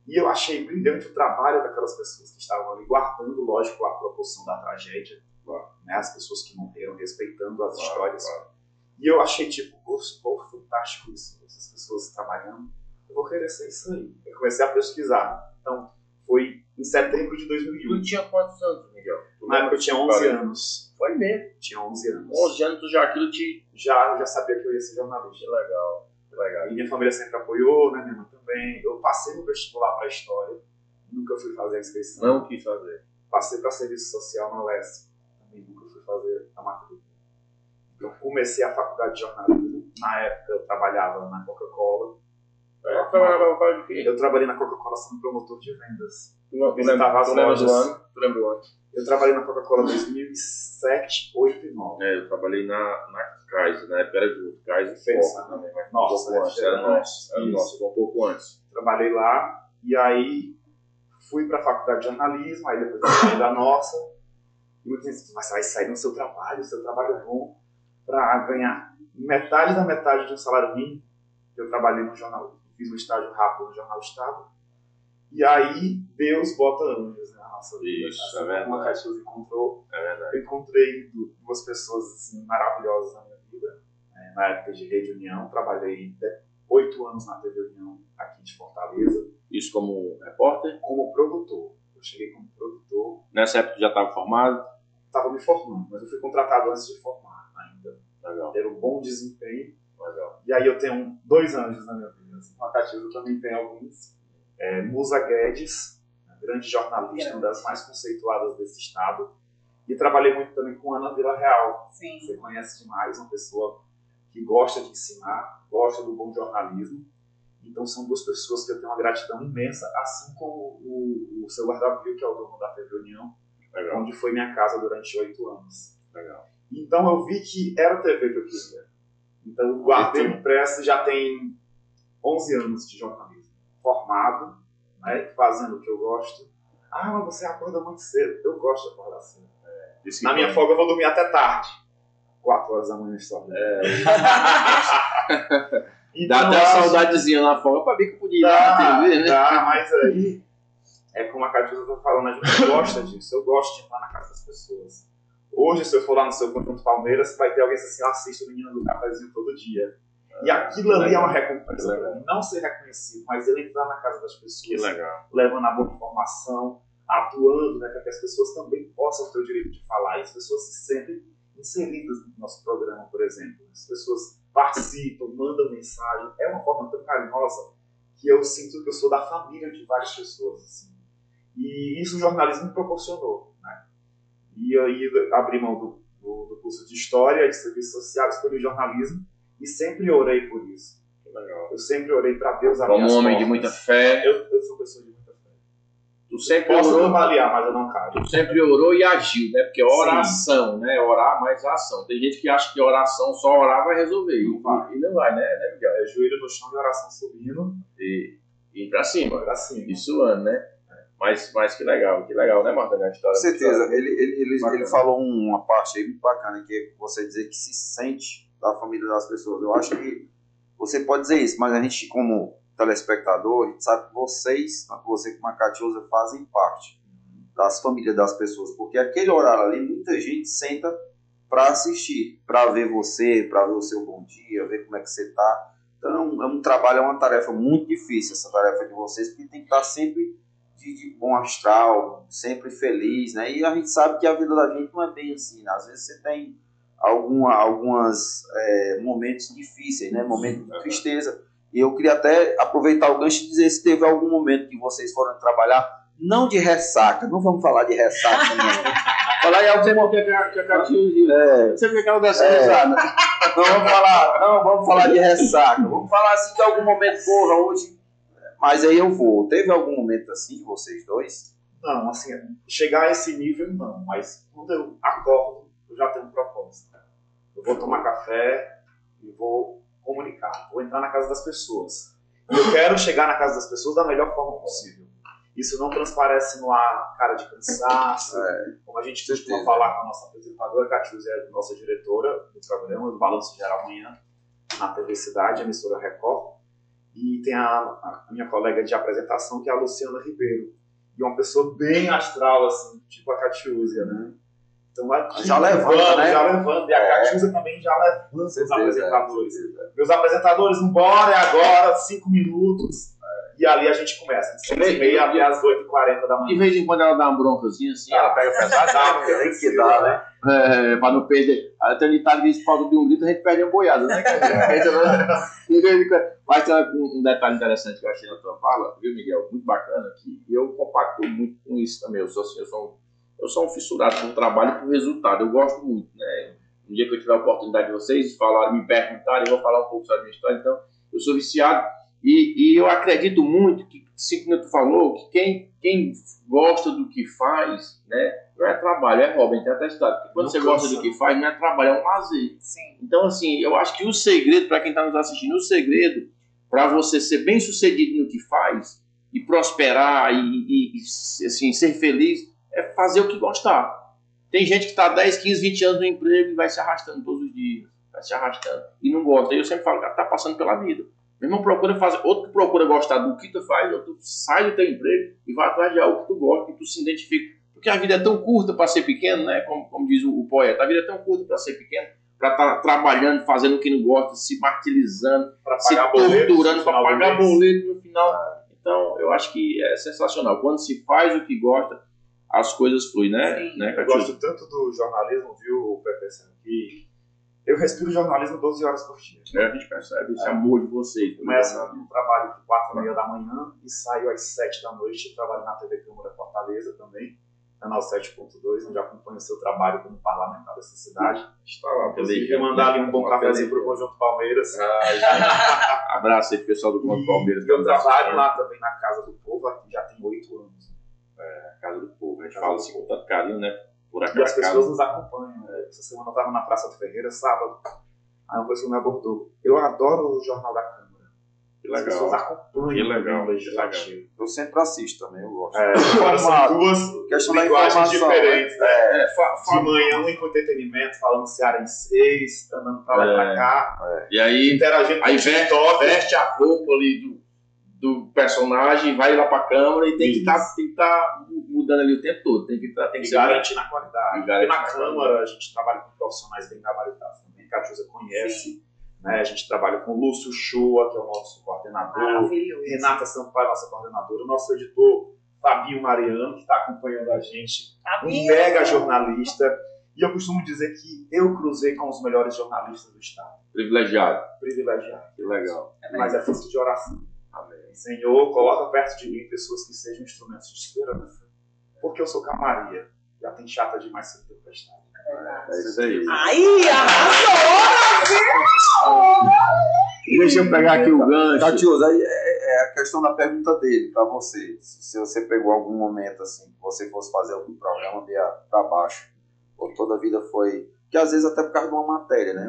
E eu achei brilhante o trabalho daquelas pessoas que estavam ali, guardando, lógico, a proporção da tragédia. Né, as pessoas que morreram, respeitando as histórias. E eu achei, tipo, pô, fantástico isso, essas pessoas trabalhando. Eu vou querer ser isso aí. Eu comecei a pesquisar. Então, foi em setembro de 2001. Tu tinha quantos anos, Miguel? Na época eu tinha 11 anos. Foi mesmo. Tinha 11 anos. 11 anos tu já aquilo te... Já sabia que eu ia ser jornalista. Legal. E minha família sempre apoiou, né? Minha mãe também. Eu passei no vestibular para História. Nunca fui fazer a inscrição. Não quis fazer. Passei para Serviço Social na UESP. Também nunca fui fazer a matrícula. Então comecei a faculdade de jornalismo. Na época eu trabalhava na Coca-Cola. Eu trabalhei na Coca-Cola sendo promotor de vendas. Tu lembra do ano? Eu trabalhei na Coca-Cola em 2007, 2008 e 2009. Eu trabalhei na Kaiser, na época era junto. Kaiser Fez, Foca também, mas nossa, um pouco antes. Era nosso, um pouco antes. Trabalhei lá e aí fui para a faculdade de jornalismo, aí depois eu saí da nossa. E muita gente disse, mas você vai sair do seu trabalho é bom, para ganhar metade da metade de um salário mínimo. Eu trabalhei no jornal, fiz um estágio rápido no Jornal Estado. E aí Deus bota anjos na nossa vida. Isso, é verdade. Como a Catiúza encontrou. É verdade. Eu encontrei duas pessoas assim, maravilhosas na minha vida. Na época de Rede União, trabalhei 8 anos na TV União, aqui de Fortaleza. Isso como repórter? Como produtor. Eu cheguei como produtor. Nessa época já estava formado? Estava me formando, mas eu fui contratado antes de formar ainda. Legal. Ter um bom desempenho. Legal. E aí eu tenho 2 anjos na minha vida. A Catiúza também tem alguns. Musa Guedes, grande jornalista, uma das mais conceituadas desse estado. E trabalhei muito também com Ana Vila Real. Sim. Você conhece demais, uma pessoa que gosta de ensinar, gosta do bom jornalismo. Então são 2 pessoas que eu tenho uma gratidão imensa, assim como o seu guarda-viu, que é o dono da TV União, onde foi minha casa durante 8 anos. Legal. Então eu vi que era a TV que eu queria. Então eu guardei impresso, já tem 11 anos de jornalismo. Formado, né, fazendo o que eu gosto. Ah, mas você acorda muito cedo. Eu gosto de acordar cedo. Na minha folga eu vou dormir até tarde. 4 horas da manhã só. Então, dá até saudadezinha na folga pra ver que eu podia ir lá na TV, né? Dá, mas aí é como a Catiúza tá falando, a gente gosta disso. Eu gosto de entrar na casa das pessoas. Hoje, se eu for lá no seu conjunto Palmeiras, vai ter alguém assim, eu assisto o Menino do Cafézinho todo dia. E aquilo ali é uma recompensa para mim. Não ser reconhecido, mas ele entrar na casa das pessoas, levando a boa informação, atuando, né, para que as pessoas também possam ter o direito de falar. E as pessoas se sentem inseridas no nosso programa, por exemplo. As pessoas participam, mandam mensagem. É uma forma tão carinhosa que eu sinto que eu sou da família de várias pessoas. Assim. E isso o jornalismo me proporcionou. Né? E aí eu abri mão do curso de História e de Serviço Social, escolhi jornalismo. E sempre orei por isso. Eu sempre orei para Deus abrir as portas. Como homem de muita fé. Eu sou pessoa de muita fé. Tu sempre Posso orou, avaliar, mas eu não caio. Tu sempre orou e agiu, né? Porque oração, né? Orar mais ação. Tem gente que acha que oração, só orar vai resolver. Não vai. E não vai, né, Miguel? É joelho no chão e oração subindo. E pra cima. Pra cima. E suando, né? Mas que legal, né, Marta? A história. Com certeza. Ele falou uma parte aí muito bacana, que é você dizer que se sente da família das pessoas. Eu acho que você pode dizer isso, mas a gente, como telespectador, a gente sabe que você como a Catiúza, fazem parte das famílias das pessoas, porque aquele horário ali, muita gente senta para assistir, para ver você, para ver o seu bom dia, ver como é que você está. Então é um trabalho, é uma tarefa muito difícil, essa tarefa de vocês, porque tem que estar sempre de bom astral, sempre feliz, né? E a gente sabe que a vida da gente não é bem assim, né? Às vezes você tem alguns momentos difíceis, né? Momentos de tristeza. E eu queria até aproveitar o gancho e dizer se teve algum momento que vocês foram trabalhar, não de ressaca, não vamos falar de ressaca, não. Falar em algum momento que a Catiúza, você vê que ela dessa risada. Não vamos falar de ressaca. Vamos falar assim de algum momento, porra, hoje. Mas aí eu vou. Teve algum momento assim de vocês dois? Não, assim, chegar a esse nível não, mas quando eu acordo, eu já tenho um propósito. Eu vou tomar café e vou comunicar, vou entrar na casa das pessoas. E eu quero chegar na casa das pessoas da melhor forma possível. Isso não transparece no ar cara de cansaço, como a gente costuma falar com a nossa apresentadora, Catiúza é a nossa diretora do programa, do Balanço Geral Amanhã, na TV Cidade, emissora Record. E tem a minha colega de apresentação, que é a Luciana Ribeiro. E é uma pessoa bem astral, assim, tipo a Catiúza, né? Então, já levanta, né? Já levanta. E a Catiúza também já levanta os apresentadores. Meus apresentadores, vambora, é agora, 5 minutos. E ali a gente começa, de 6h30 até as 8h40 da manhã. De vez em quando ela dá uma broncazinha assim, ela pega pesado, Tem que dar, né? pra não perder. Até o ditado diz que falta de um grito, a gente perde uma boiada, né? Mas tem um detalhe interessante que eu achei na tua fala, viu, Miguel? Muito bacana, que eu compacto muito com isso também. Eu sou um fissurado por trabalho e por resultado. Eu gosto muito, né? No dia que eu tiver a oportunidade de vocês falarem, me perguntarem, eu vou falar um pouco sobre a minha história. Então, eu sou viciado e eu acredito muito que, assim como tu falou, que quem gosta do que faz, né? Não é trabalho, é hobby, tem atestado. Porque quando você gosta do que faz, não é trabalho, é um lazer. Sim. Então, assim, eu acho que o segredo, para quem está nos assistindo, o segredo para você ser bem sucedido no que faz e prosperar e assim, ser feliz é fazer o que gostar. Tem gente que está 10, 15, 20 anos no emprego e vai se arrastando todos os dias, vai se arrastando e não gosta. E eu sempre falo que está passando pela vida. Meu irmão procura fazer, outro procura gostar do que tu faz, outro sai do teu emprego e vai atrás de algo que tu gosta, que tu se identifica. Porque a vida é tão curta para ser pequeno, né? Como diz o poeta, a vida é tão curta para ser pequeno, para estar trabalhando, fazendo o que não gosta, se martirizando, se torturando para pagar boleto no final. Então, eu acho que é sensacional. Quando se faz o que gosta, as coisas fluem, né? Eu gosto tanto do jornalismo, viu, Pepe, que eu respiro jornalismo 12 horas por dia. A gente percebe esse amor de vocês. Começo um trabalho de 4h30 da manhã e saio às 7 da noite. Trabalho na TV Câmara Fortaleza também, canal 7.2, onde acompanho o seu trabalho como parlamentar dessa cidade. Está lá, inclusive, mandar ali um bom cafezinho para o Conjunto Palmeiras. Abraço aí pro pessoal do Conjunto Palmeiras. Eu trabalho lá também na Casa do Povo, aqui já tem 8 anos. Casa do Povo, a gente fala assim com tanto carinho, né? Por e as pessoas nos acompanham. Essa semana eu estava na Praça do Ferreira, sábado. Aí uma pessoa me abordou. Eu adoro o Jornal da Câmara. Que legal. As pessoas acompanham o legislativo. Eu sempre assisto também, eu gosto. Agora são duas linguagens diferentes, né? De manhã, um com entretenimento, falando cearenseis, andando pra lá e pra cá. E aí, interagindo com o TikTok. Veste a roupa ali do personagem, vai lá pra câmera e tem que estar mudando ali o tempo todo. Tem que ser garantir na qualidade. Porque na Câmara a gente trabalha com profissionais bem gabaritados também, que a Júlia conhece. Né? A gente trabalha com o Lúcio Shoa, que é o nosso coordenador. Renata Sampaio, nossa coordenadora. O nosso editor, Fabinho Mariano, que está acompanhando a gente. Um mega jornalista. E eu costumo dizer que eu cruzei com os melhores jornalistas do estado. Privilegiado. Que legal. Mas é fruto de oração. Amém. Senhor, coloca perto de mim pessoas que sejam instrumentos de esperança. Porque eu sou Camaria. Já tem chata demais sem tempestade. É isso aí. Aí, arrasou! Deixa eu pegar aqui o gancho. Catiús, aí é a questão da pergunta dele para você. Se você pegou algum momento assim, que você fosse fazer algum programa para baixo, ou toda a vida foi... Que às vezes até por causa de uma matéria, né?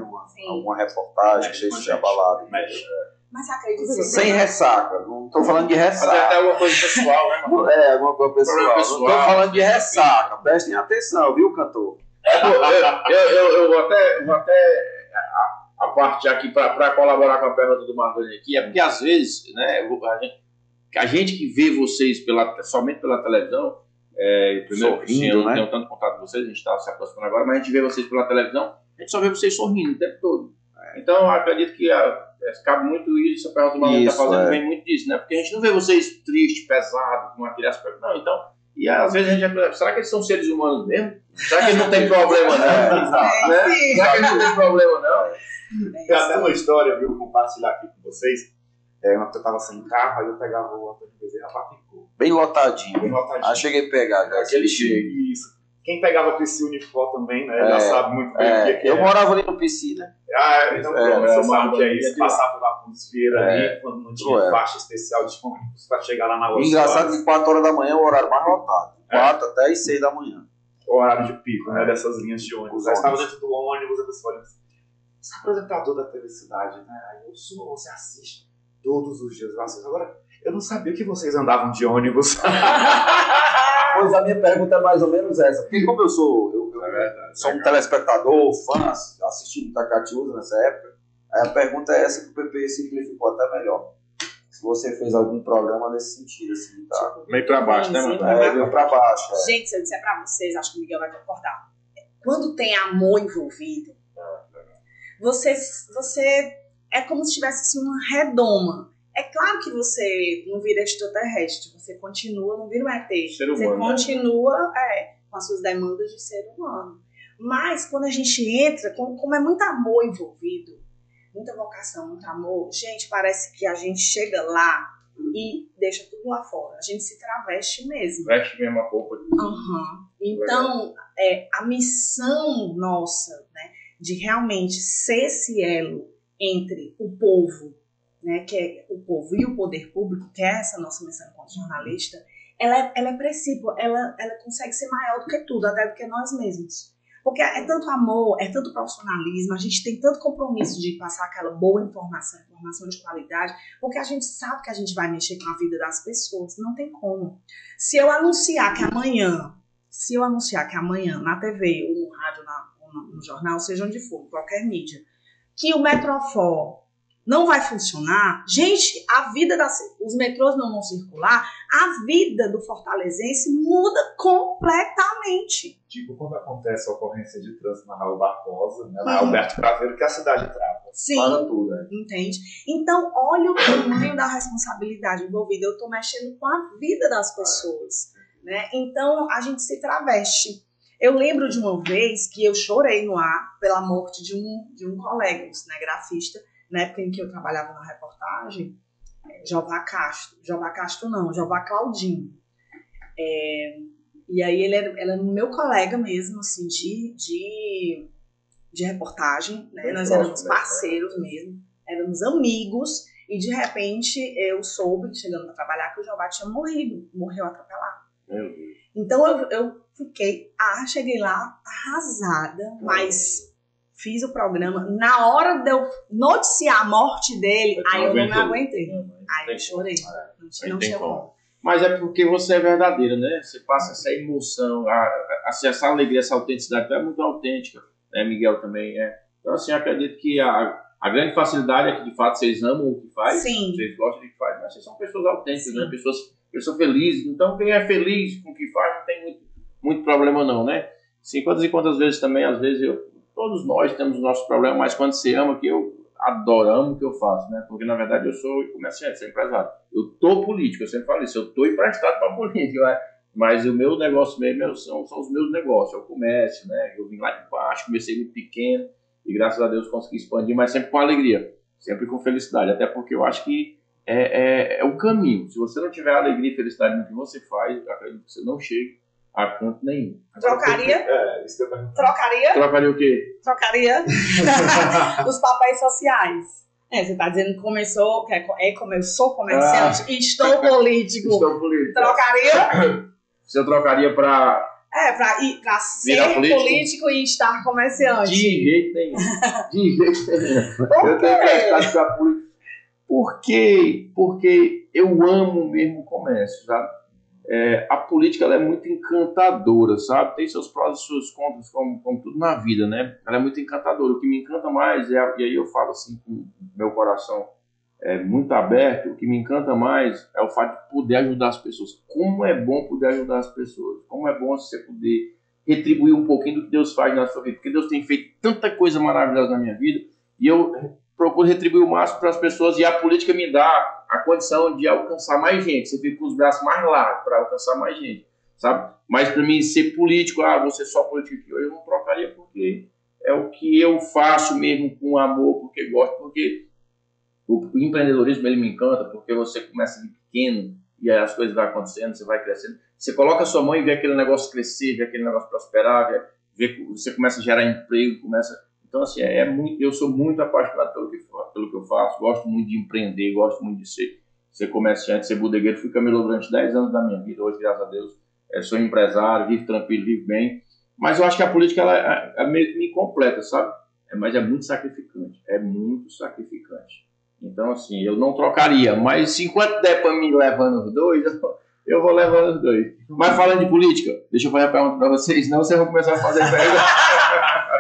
Alguma reportagem que deixa te abalado. Mas acredita sem ressaca. Não estou falando de ressaca. Fazer até alguma coisa pessoal, né, mano? Alguma coisa pessoal. Não estou falando de ressaca. Prestem atenção, viu, cantor? Eu vou até a parte aqui para colaborar com a pergunta do Marlene aqui, é porque às vezes, né, a gente que vê vocês somente pela televisão, primeiro sorrindo, eu não tenho tanto contato com vocês, a gente está se aproximando agora, mas a gente vê vocês pela televisão, a gente só vê vocês sorrindo o tempo todo. Então eu acredito que cabe muito isso, a pergunta do Marlene está fazendo vem muito disso, né? Porque a gente não vê vocês tristes, pesados, com aquele aspecto, não, então. E às vezes a gente será que eles são seres humanos mesmo? Será que eles não têm problema não? Né? Será que eles não têm problema não? Tem até uma história, viu, compartilhar aqui com vocês. Eu estava sem carro, aí eu pegava o Antônio Bezerra para Picô. Bem lotadinho. Aí cheguei a pegar. Aquele cheio. Isso. Quem pegava PC Unifor também, né? Já sabe muito bem o que é. Eu morava ali no PC, né? Então pronto, você sabe o que é isso. Passar pela Pulseira ali, quando não tinha faixa especial de ônibus para chegar lá na rua. Engraçado que 4 horas da manhã é o horário mais lotado. 4 até as 6 da manhã. O horário de pico, né? Dessas linhas de ônibus. Eu estava dentro do ônibus, eu disse, olha, você é apresentador da TV Cidade, né? Aí eu sou, você assiste todos os dias. Agora, eu não sabia que vocês andavam de ônibus. Pois a minha pergunta é mais ou menos essa. Porque como eu sou um telespectador, fã, assisti muita Catiúza nessa época, aí a pergunta é essa que o PP simplificou até melhor. Se você fez algum programa nesse sentido, assim, tá? Meio pra baixo, né, mano? Meio pra baixo. Gente, se eu disser pra vocês, acho que o Miguel vai concordar. Quando tem amor envolvido, você é como se tivesse assim, uma redoma. É claro que você não vira extraterrestre, você continua, não vira um ET. Ser Você humano, continua com as suas demandas de ser humano. Mas quando a gente entra, como é muito amor envolvido, muita vocação, muito amor, gente, parece que a gente chega lá e deixa tudo lá fora. A gente se traveste mesmo. Veste mesmo a roupa. Então, a missão nossa, né, de realmente ser esse elo entre o povo, né, que é o povo e o poder público, que é essa nossa missão enquanto jornalista, ela é precípua, ela consegue ser maior do que tudo, até do que nós mesmos. Porque é tanto amor, é tanto profissionalismo, a gente tem tanto compromisso de passar aquela boa informação de qualidade, porque a gente sabe que a gente vai mexer com a vida das pessoas, não tem como. Se eu anunciar que amanhã na TV, ou no rádio, ou no jornal, seja onde for, qualquer mídia, que o Metrofor não vai funcionar, gente, os metrôs não vão circular, a vida do fortalezense muda completamente. Tipo quando acontece a ocorrência de trânsito na Raul Barbosa, né, na Alberto Craveiro, que a cidade trava. Sim, para tudo, né? Entende? Então, olha o tamanho da responsabilidade envolvida. Eu estou mexendo com a vida das pessoas, né? Então, a gente se traveste. Eu lembro de uma vez que eu chorei no ar pela morte de um colega, um cinegrafista, na época em que eu trabalhava na reportagem, Jová Claudinho. E aí ele era meu colega mesmo, assim, de reportagem, né? Nós éramos parceiros mesmo, éramos amigos, e de repente eu soube, chegando para trabalhar, que o Jová tinha morreu atropelado. Meu Deus. Então eu cheguei lá arrasada, mas fiz o programa. Na hora de eu noticiar a morte dele, aí eu não me aguentei. Aí eu chorei. Não tinha como. Mas é porque você é verdadeira, né? Você passa essa emoção, essa alegria, essa autenticidade. Tu é muito autêntica, né? Miguel também é. Então, assim, eu acredito que a grande facilidade é que, de fato, vocês amam o que faz. Sim. Vocês gostam do que faz. Mas vocês são pessoas autênticas, né? Pessoas felizes. Então, quem é feliz com o que faz não tem muito problema, não, né? Sim, quantas e quantas vezes também, às vezes, todos nós temos os nossos problemas, mas quando você ama, que eu amo o que eu faço, né? Porque, na verdade, eu sou comerciante, sou empresário. Eu tô político, eu sempre falo isso, eu tô emprestado para política, né? Mas o meu negócio mesmo são os meus negócios, é o comércio, né? Eu vim lá de baixo, comecei muito pequeno e, graças a Deus, consegui expandir, mas sempre com alegria, sempre com felicidade, até porque eu acho que é o caminho. Se você não tiver alegria e felicidade no que você faz, eu acredito que você não chega a canto nenhum. Trocaria? Isso que eu pergunto. Trocaria o quê? Trocaria os papéis sociais. Você está dizendo que começou, como eu sou comerciante e estou político. Estou político. Trocaria? Você trocaria para pra ser político e estar comerciante. De jeito nenhum. Por quê? Porque eu amo mesmo o comércio, sabe? A política ela é muito encantadora, sabe? Tem seus prós e seus contras, como tudo na vida, né? Ela é muito encantadora. O que me encanta mais, e aí eu falo assim com meu coração muito aberto, o que me encanta mais é o fato de poder ajudar as pessoas. Como é bom poder ajudar as pessoas. Como é bom você poder retribuir um pouquinho do que Deus faz na sua vida. Porque Deus tem feito tanta coisa maravilhosa na minha vida e eu procuro retribuir o máximo para as pessoas, e a política me dá a condição de alcançar mais gente. Você fica com os braços mais largos para alcançar mais gente, sabe? Mas para mim ser político, você só político, eu não trocaria, porque é o que eu faço mesmo com amor, porque gosto, porque o empreendedorismo ele me encanta, porque você começa de pequeno e aí as coisas vão acontecendo, você vai crescendo. Você coloca a sua mão e vê aquele negócio crescer, vê aquele negócio prosperar, você começa a gerar emprego, Então, assim, eu sou muito apaixonado pelo que eu faço, gosto muito de empreender, gosto muito de ser comerciante, ser bodegueiro. Fui camelô durante 10 anos da minha vida, hoje, graças a Deus, sou empresário, vivo tranquilo, vivo bem. Mas eu acho que a política, ela meio que me completa, sabe? Mas é muito sacrificante, Então, assim, eu não trocaria, mas se enquanto der para me levando os dois, eu vou levando os dois. Mas falando de política, deixa eu fazer a pergunta para vocês, senão vocês vão começar a fazer pergunta.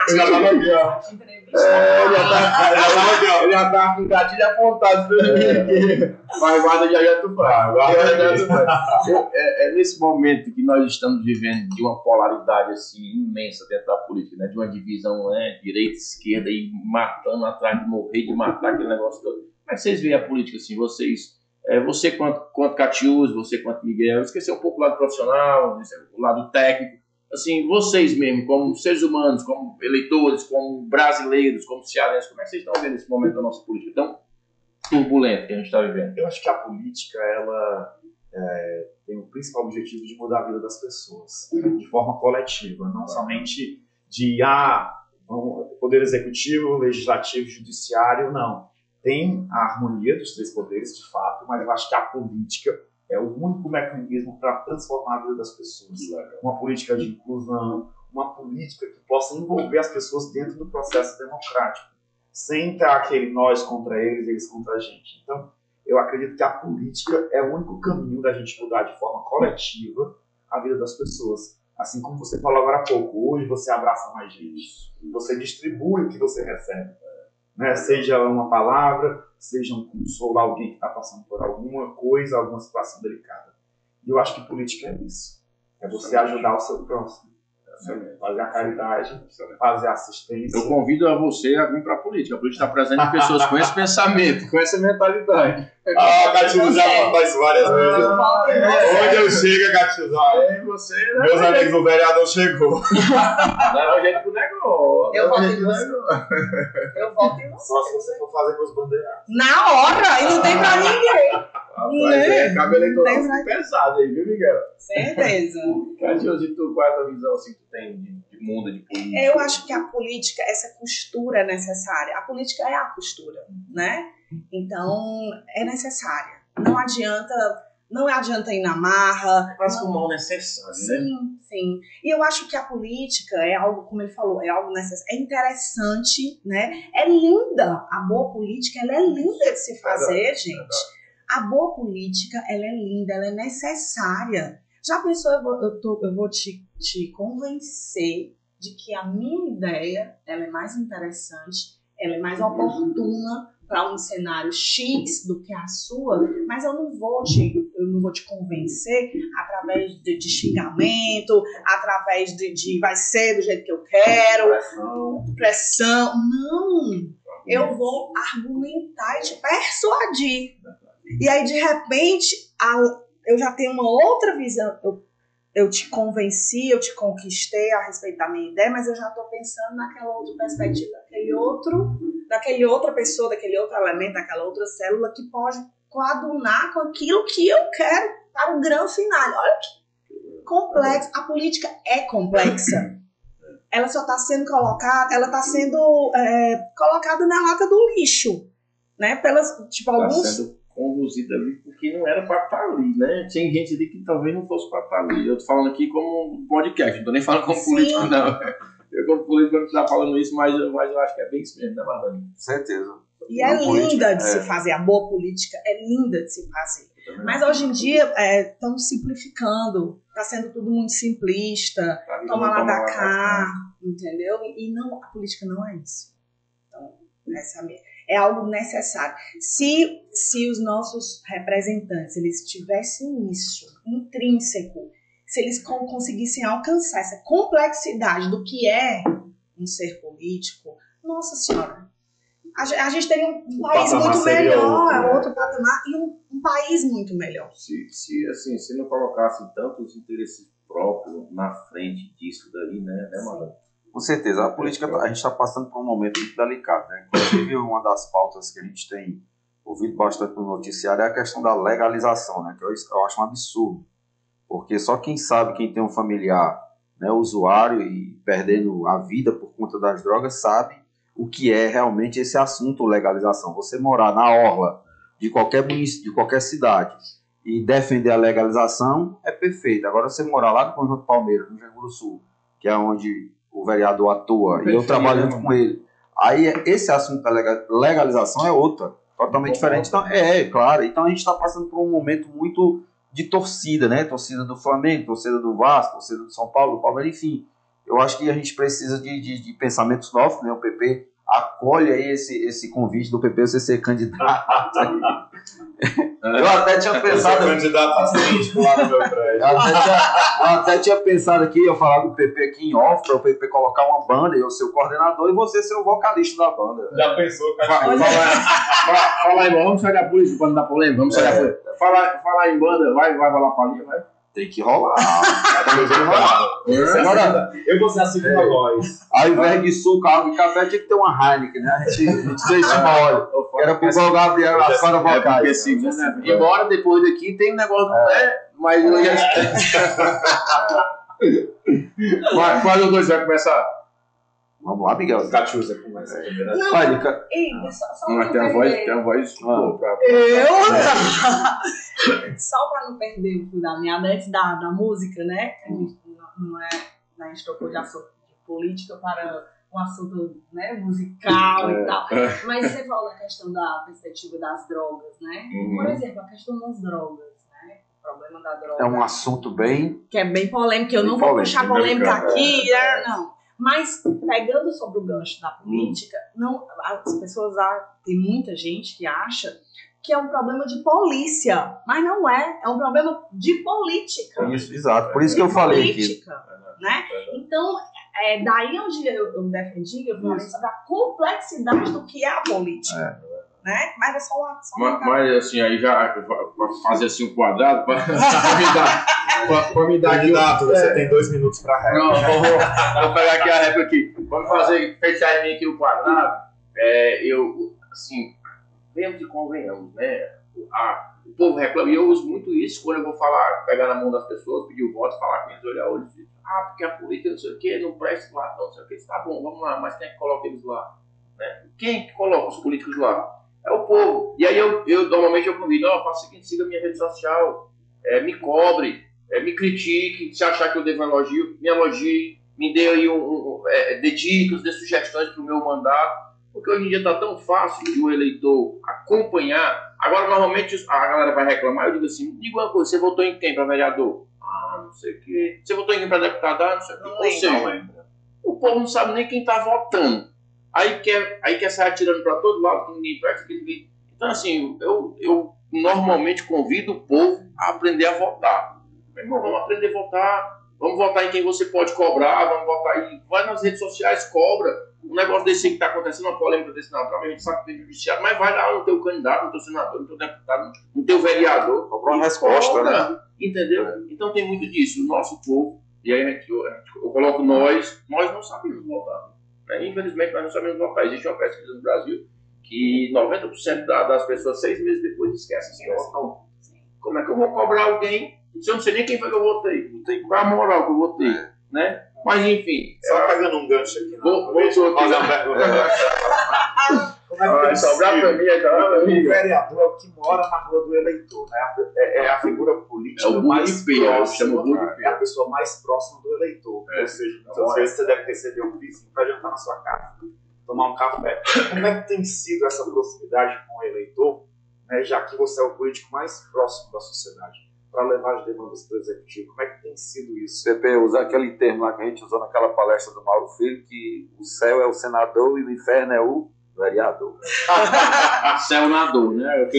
Eu já tava aqui, ó. Ele já tava com o gatilho apontado. Mas guarda de ajato fraco. Nesse momento que nós estamos vivendo de uma polaridade assim, imensa dentro da política, né? De uma divisão, né? Direita e esquerda, e matando atrás de morrer, de matar aquele negócio todo. Como é que vocês veem a política assim? Você quanto Catiús, você quanto Miguel, eu esqueci um pouco o lado profissional, o lado técnico. Assim, vocês mesmo, como seres humanos, como eleitores, como brasileiros, como cearenses, como é que vocês estão vendo esse momento da nossa política tão turbulento que a gente está vivendo? Eu acho que a política, ela tem o principal objetivo de mudar a vida das pessoas, de forma coletiva, não somente de poder executivo, legislativo, judiciário, não. Tem a harmonia dos três poderes, de fato, mas eu acho que a política é o único mecanismo para transformar a vida das pessoas. Uma política de inclusão, uma política que possa envolver as pessoas dentro do processo democrático, sem ter aquele nós contra eles, eles contra a gente. Então, eu acredito que a política é o único caminho da gente mudar de forma coletiva a vida das pessoas. Assim como você falou agora há pouco, hoje você abraça mais gente, você distribui o que você recebe. Né? Seja uma palavra, seja um consolo a alguém que está passando por alguma coisa, alguma situação delicada. E eu acho que política é isso. É você ajudar o seu próximo. Fazer a caridade, fazer a assistência. Eu convido a você a vir para a política. A política está presente em pessoas com esse pensamento, com essa mentalidade. Catiús já falou isso várias vezes. Onde eu chego, Catiús. Você, meus amigos, o vereador chegou. Leva a gente pro negócio. Eu voto em você. Eu voto em você. Só se você for fazer com os bandeirados. Na hora! E não tem pra ninguém. Rapaz, cabe eleitoral pesado aí, viu, Miguel? Certeza. Catiús, e tu, qual é a tua visão assim, que tu tem de mundo, de política? Eu acho que a política, essa costura é necessária. A política é a costura, né? Então, é necessária. Não adianta ir na marra. Mas como não necessário, né? Sim. E eu acho que a política é algo, como ele falou, é algo necessário. É interessante, né? É linda. A boa política, ela é linda de se fazer, gente. A boa política, ela é linda, ela é necessária. Já pensou, eu vou te convencer de que a minha ideia, ela é mais interessante, ela é mais oportuna para um cenário X do que a sua, mas eu não vou te convencer através de xingamento, através de vai ser do jeito que eu quero, pressão. Não! Eu vou argumentar e te persuadir. E aí, de repente, eu já tenho uma outra visão. Eu te convenci, eu te conquistei a respeito da minha ideia, mas eu já estou pensando naquela outra perspectiva, daquele outra pessoa, daquele outro elemento, daquela outra célula que pode coadunar com aquilo que eu quero para o grande final. Olha que complexo. A política é complexa. Ela só está sendo colocada, colocada na lata do lixo, né? Alguns conduzida ali porque não era para estar ali, né? Tem gente ali que talvez não fosse para estar ali. Eu tô falando aqui como um podcast, não tô nem falando como político, não. Eu como político não estou falando isso, mas eu acho que é bem isso mesmo, né, Marlene? Certeza. E é linda de se fazer, a boa política é linda de se fazer. Mas hoje em dia estão simplificando, está sendo tudo muito simplista, toma lá da cá, entendeu? E não, a política não é isso. Então, essa é algo necessário. Se os nossos representantes eles tivessem isso intrínseco, se eles conseguissem alcançar essa complexidade do que é um ser político, nossa senhora, a gente teria um país muito melhor, outro patamar, e um país muito melhor. Se não colocasse tantos interesses próprios na frente disso daí, né, Marlene? Com certeza, a política, a gente está passando por um momento muito delicado, né? Inclusive, uma das pautas que a gente tem ouvido bastante no noticiário é a questão da legalização, né? Que eu acho um absurdo, porque só quem sabe, quem tem um familiar, né, usuário e perdendo a vida por conta das drogas, sabe o que é realmente esse assunto legalização. Você morar na orla de qualquer município, de qualquer cidade e defender a legalização é perfeito. Agora, você morar lá no Conjunto Palmeiras, no Rio Grande do Sul, que é onde o vereador atua, e eu trabalho junto com ele. Aí, esse assunto da legalização é outra, totalmente diferente. Então, claro. Então, a gente está passando por um momento muito de torcida, né? Torcida do Flamengo, torcida do Vasco, torcida do São Paulo, do Palmeiras, enfim. Eu acho que a gente precisa de pensamentos novos, né? O PP acolhe aí esse convite do PP você ser candidato. Eu até tinha pensado. Candidato a síndico lá no meu prédio. Eu até tinha pensado aqui, eu falar com o PP aqui em off, para o PP colocar uma banda, eu ser o coordenador e você ser o vocalista da banda. Já pensou, cara? Fala aí, vamos sair da polícia quando dá polêmica. Vamos sair da polícia. Fala em banda, vai rolar palhinha, vai. Tem que rolar. Agora, eu vou ser a segunda voz. Ao invés de suco, água e café, tinha que ter uma Heineken, né? A gente desestimula. Era pro Igual Gabriel, as para vocais. Embora depois daqui tem um negócio do pé, mas eu ia. Qual dos dois vai começar? Vamos lá, Miguel. Catiusa começa. Não, Vai, só Mas tem uma voz. Só para não perder o fio da meada antes da música, né? A gente tocou de assunto de política para um assunto, né, musical e tal. Mas você falou da questão da perspectiva das drogas, né? Por exemplo, a questão das drogas, né? O problema da droga. É um assunto bem... Que é bem polêmico, eu não vou puxar polêmica aqui, não. Mas, pegando sobre o gancho da política, não, as pessoas, tem muita gente que acha que é um problema de polícia, mas não é um problema de política. Isso, exato, por isso que eu falei aqui. Né? Então, daí onde eu defendi, eu falei sobre a complexidade do que é a política. Né? Mas é só uma... Mas assim, aí já pra fazer assim um quadrado, pra me dar Candidato, você tem 2 minutos pra réplica. Não, vou pegar aqui a réplica aqui. Vamos fechar em mim aqui o quadrado. Eu, assim, vemos e convenhamos, né? O povo reclama, e eu uso muito isso quando eu vou falar, pegar na mão das pessoas, pedir o voto, falar com eles, olhar olhos, porque a política não sei o que, não presta lá, não sei o que, tá bom, vamos lá, mas quem é que coloca eles lá? Né? Quem que coloca os políticos lá? É o povo. E aí eu normalmente eu convido, faça o seguinte, siga minha rede social, me cobre, me critique, se achar que eu devo elogio, me elogie, me dê aí dê dicas, dê sugestões para o meu mandato, porque hoje em dia está tão fácil de o eleitor acompanhar. Agora, normalmente, a galera vai reclamar, eu digo assim, diga uma coisa, você votou em quem para vereador? Não sei o quê. Você votou em quem para deputado? Não sei o quê. Ou seja, o povo não sabe nem quem está votando. Aí quer sair atirando para todo lado, que ninguém presta, que ninguém... Então, assim, eu normalmente convido o povo a aprender a votar. Meu irmão, vamos aprender a votar, vamos votar em quem você pode cobrar, vamos votar aí, vai nas redes sociais, cobra. Um negócio desse que está acontecendo, uma polêmica desse natural, a gente sabe que tem judiciário, mas vai lá no teu candidato, no teu senador, no teu deputado, no teu vereador. Cobrar uma resposta, cobra, né? Entendeu? Então tem muito disso, o nosso povo, e aí eu coloco nós não sabemos votar. Né? Infelizmente, nós não sabemos votar. Existe uma pesquisa no Brasil que 90% das pessoas 6 meses depois esquecem se votam. Como é que eu vou cobrar alguém se eu não sei nem quem foi que eu votei? Não tem qual a moral que eu votei, né? Mas enfim. Só pegando um gancho aqui. Vou fazer uma pergunta. Como é que tem sobrar pra mim agora? O vereador é o que mora na rua do eleitor, né? É a figura política mais próxima, é a pessoa mais próxima do eleitor. Ou seja, muitas vezes você deve receber um vizinho para jantar na sua casa, tomar um café. Como é que tem sido essa proximidade com o eleitor, né, já que você é o político mais próximo da sociedade, para levar as demandas para o executivo? Como é que tem sido isso? PP, usar aquele termo lá que a gente usou naquela palestra do Mauro Filho, que o céu é o senador e o inferno é o vereador. Senador, né? O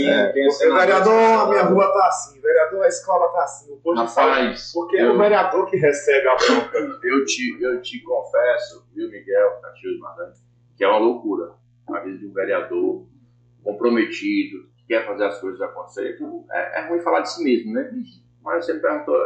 vereador, a minha rua tá assim, o vereador, a escola tá assim, o posto Rapaz, porque é o vereador que recebe a bronca. Eu te confesso, viu, Miguel, Catius, Marlene, que é uma loucura. A vida de um vereador comprometido, que quer fazer as coisas acontecerem. É ruim falar de si mesmo, né? Mas você me perguntou,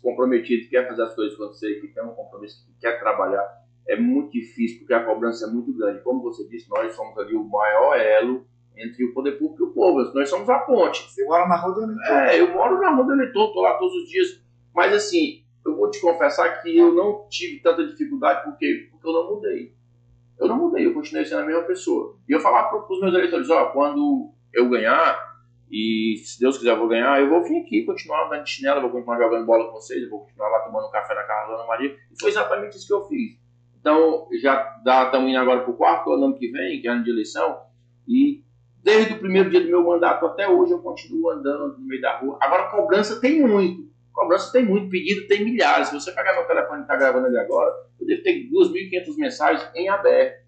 comprometido, que quer fazer as coisas acontecerem, que tem um compromisso, que quer trabalhar. É muito difícil, porque a cobrança é muito grande. Como você disse, nós somos ali o maior elo entre o poder público e o povo. Nós somos a ponte. Você mora na rua do eleitor? Eu moro na rua do eleitor, estou lá todos os dias. Mas assim, eu vou te confessar que eu não tive tanta dificuldade, porque eu não mudei. Eu não mudei, eu continuei sendo a mesma pessoa. E eu falava para os meus eleitores, quando eu ganhar, e se Deus quiser eu vou ganhar, eu vou vir aqui, continuar andando de chinela, eu vou continuar jogando bola com vocês, eu vou continuar lá tomando um café na casa da Ana Maria. E foi exatamente isso que eu fiz. Então, estamos indo agora para o 4º ano que vem, que é ano de eleição, e desde o primeiro dia do meu mandato até hoje eu continuo andando no meio da rua. Agora, cobrança tem muito, pedido tem milhares. Se você pegar meu telefone e está gravando ele agora, eu devo ter 2.500 mensagens em aberto.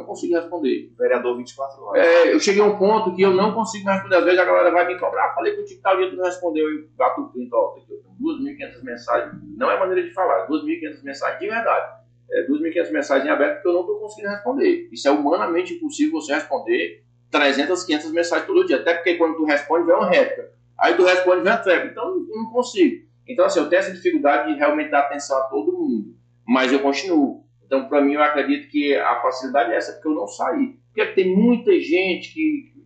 consigo responder. Vereador 24 horas. Eu cheguei a um ponto que eu não consigo responder. Às vezes a galera vai me cobrar, falei contigo tal dia, tu não respondeu, eu bato o print, ó, eu tenho 2.500 mensagens, não é maneira de falar, 2.500 mensagens de verdade. 2.500 mensagens em aberto que eu não estou conseguindo responder. Isso é humanamente impossível você responder 300, 500 mensagens todo dia, até porque quando tu responde vem uma réplica, aí tu responde vem a tréplica, então eu não consigo. Então assim, eu tenho essa dificuldade de realmente dar atenção a todo mundo, mas eu continuo. Então, para mim, eu acredito que a facilidade é essa, porque eu não saí. Porque tem muita gente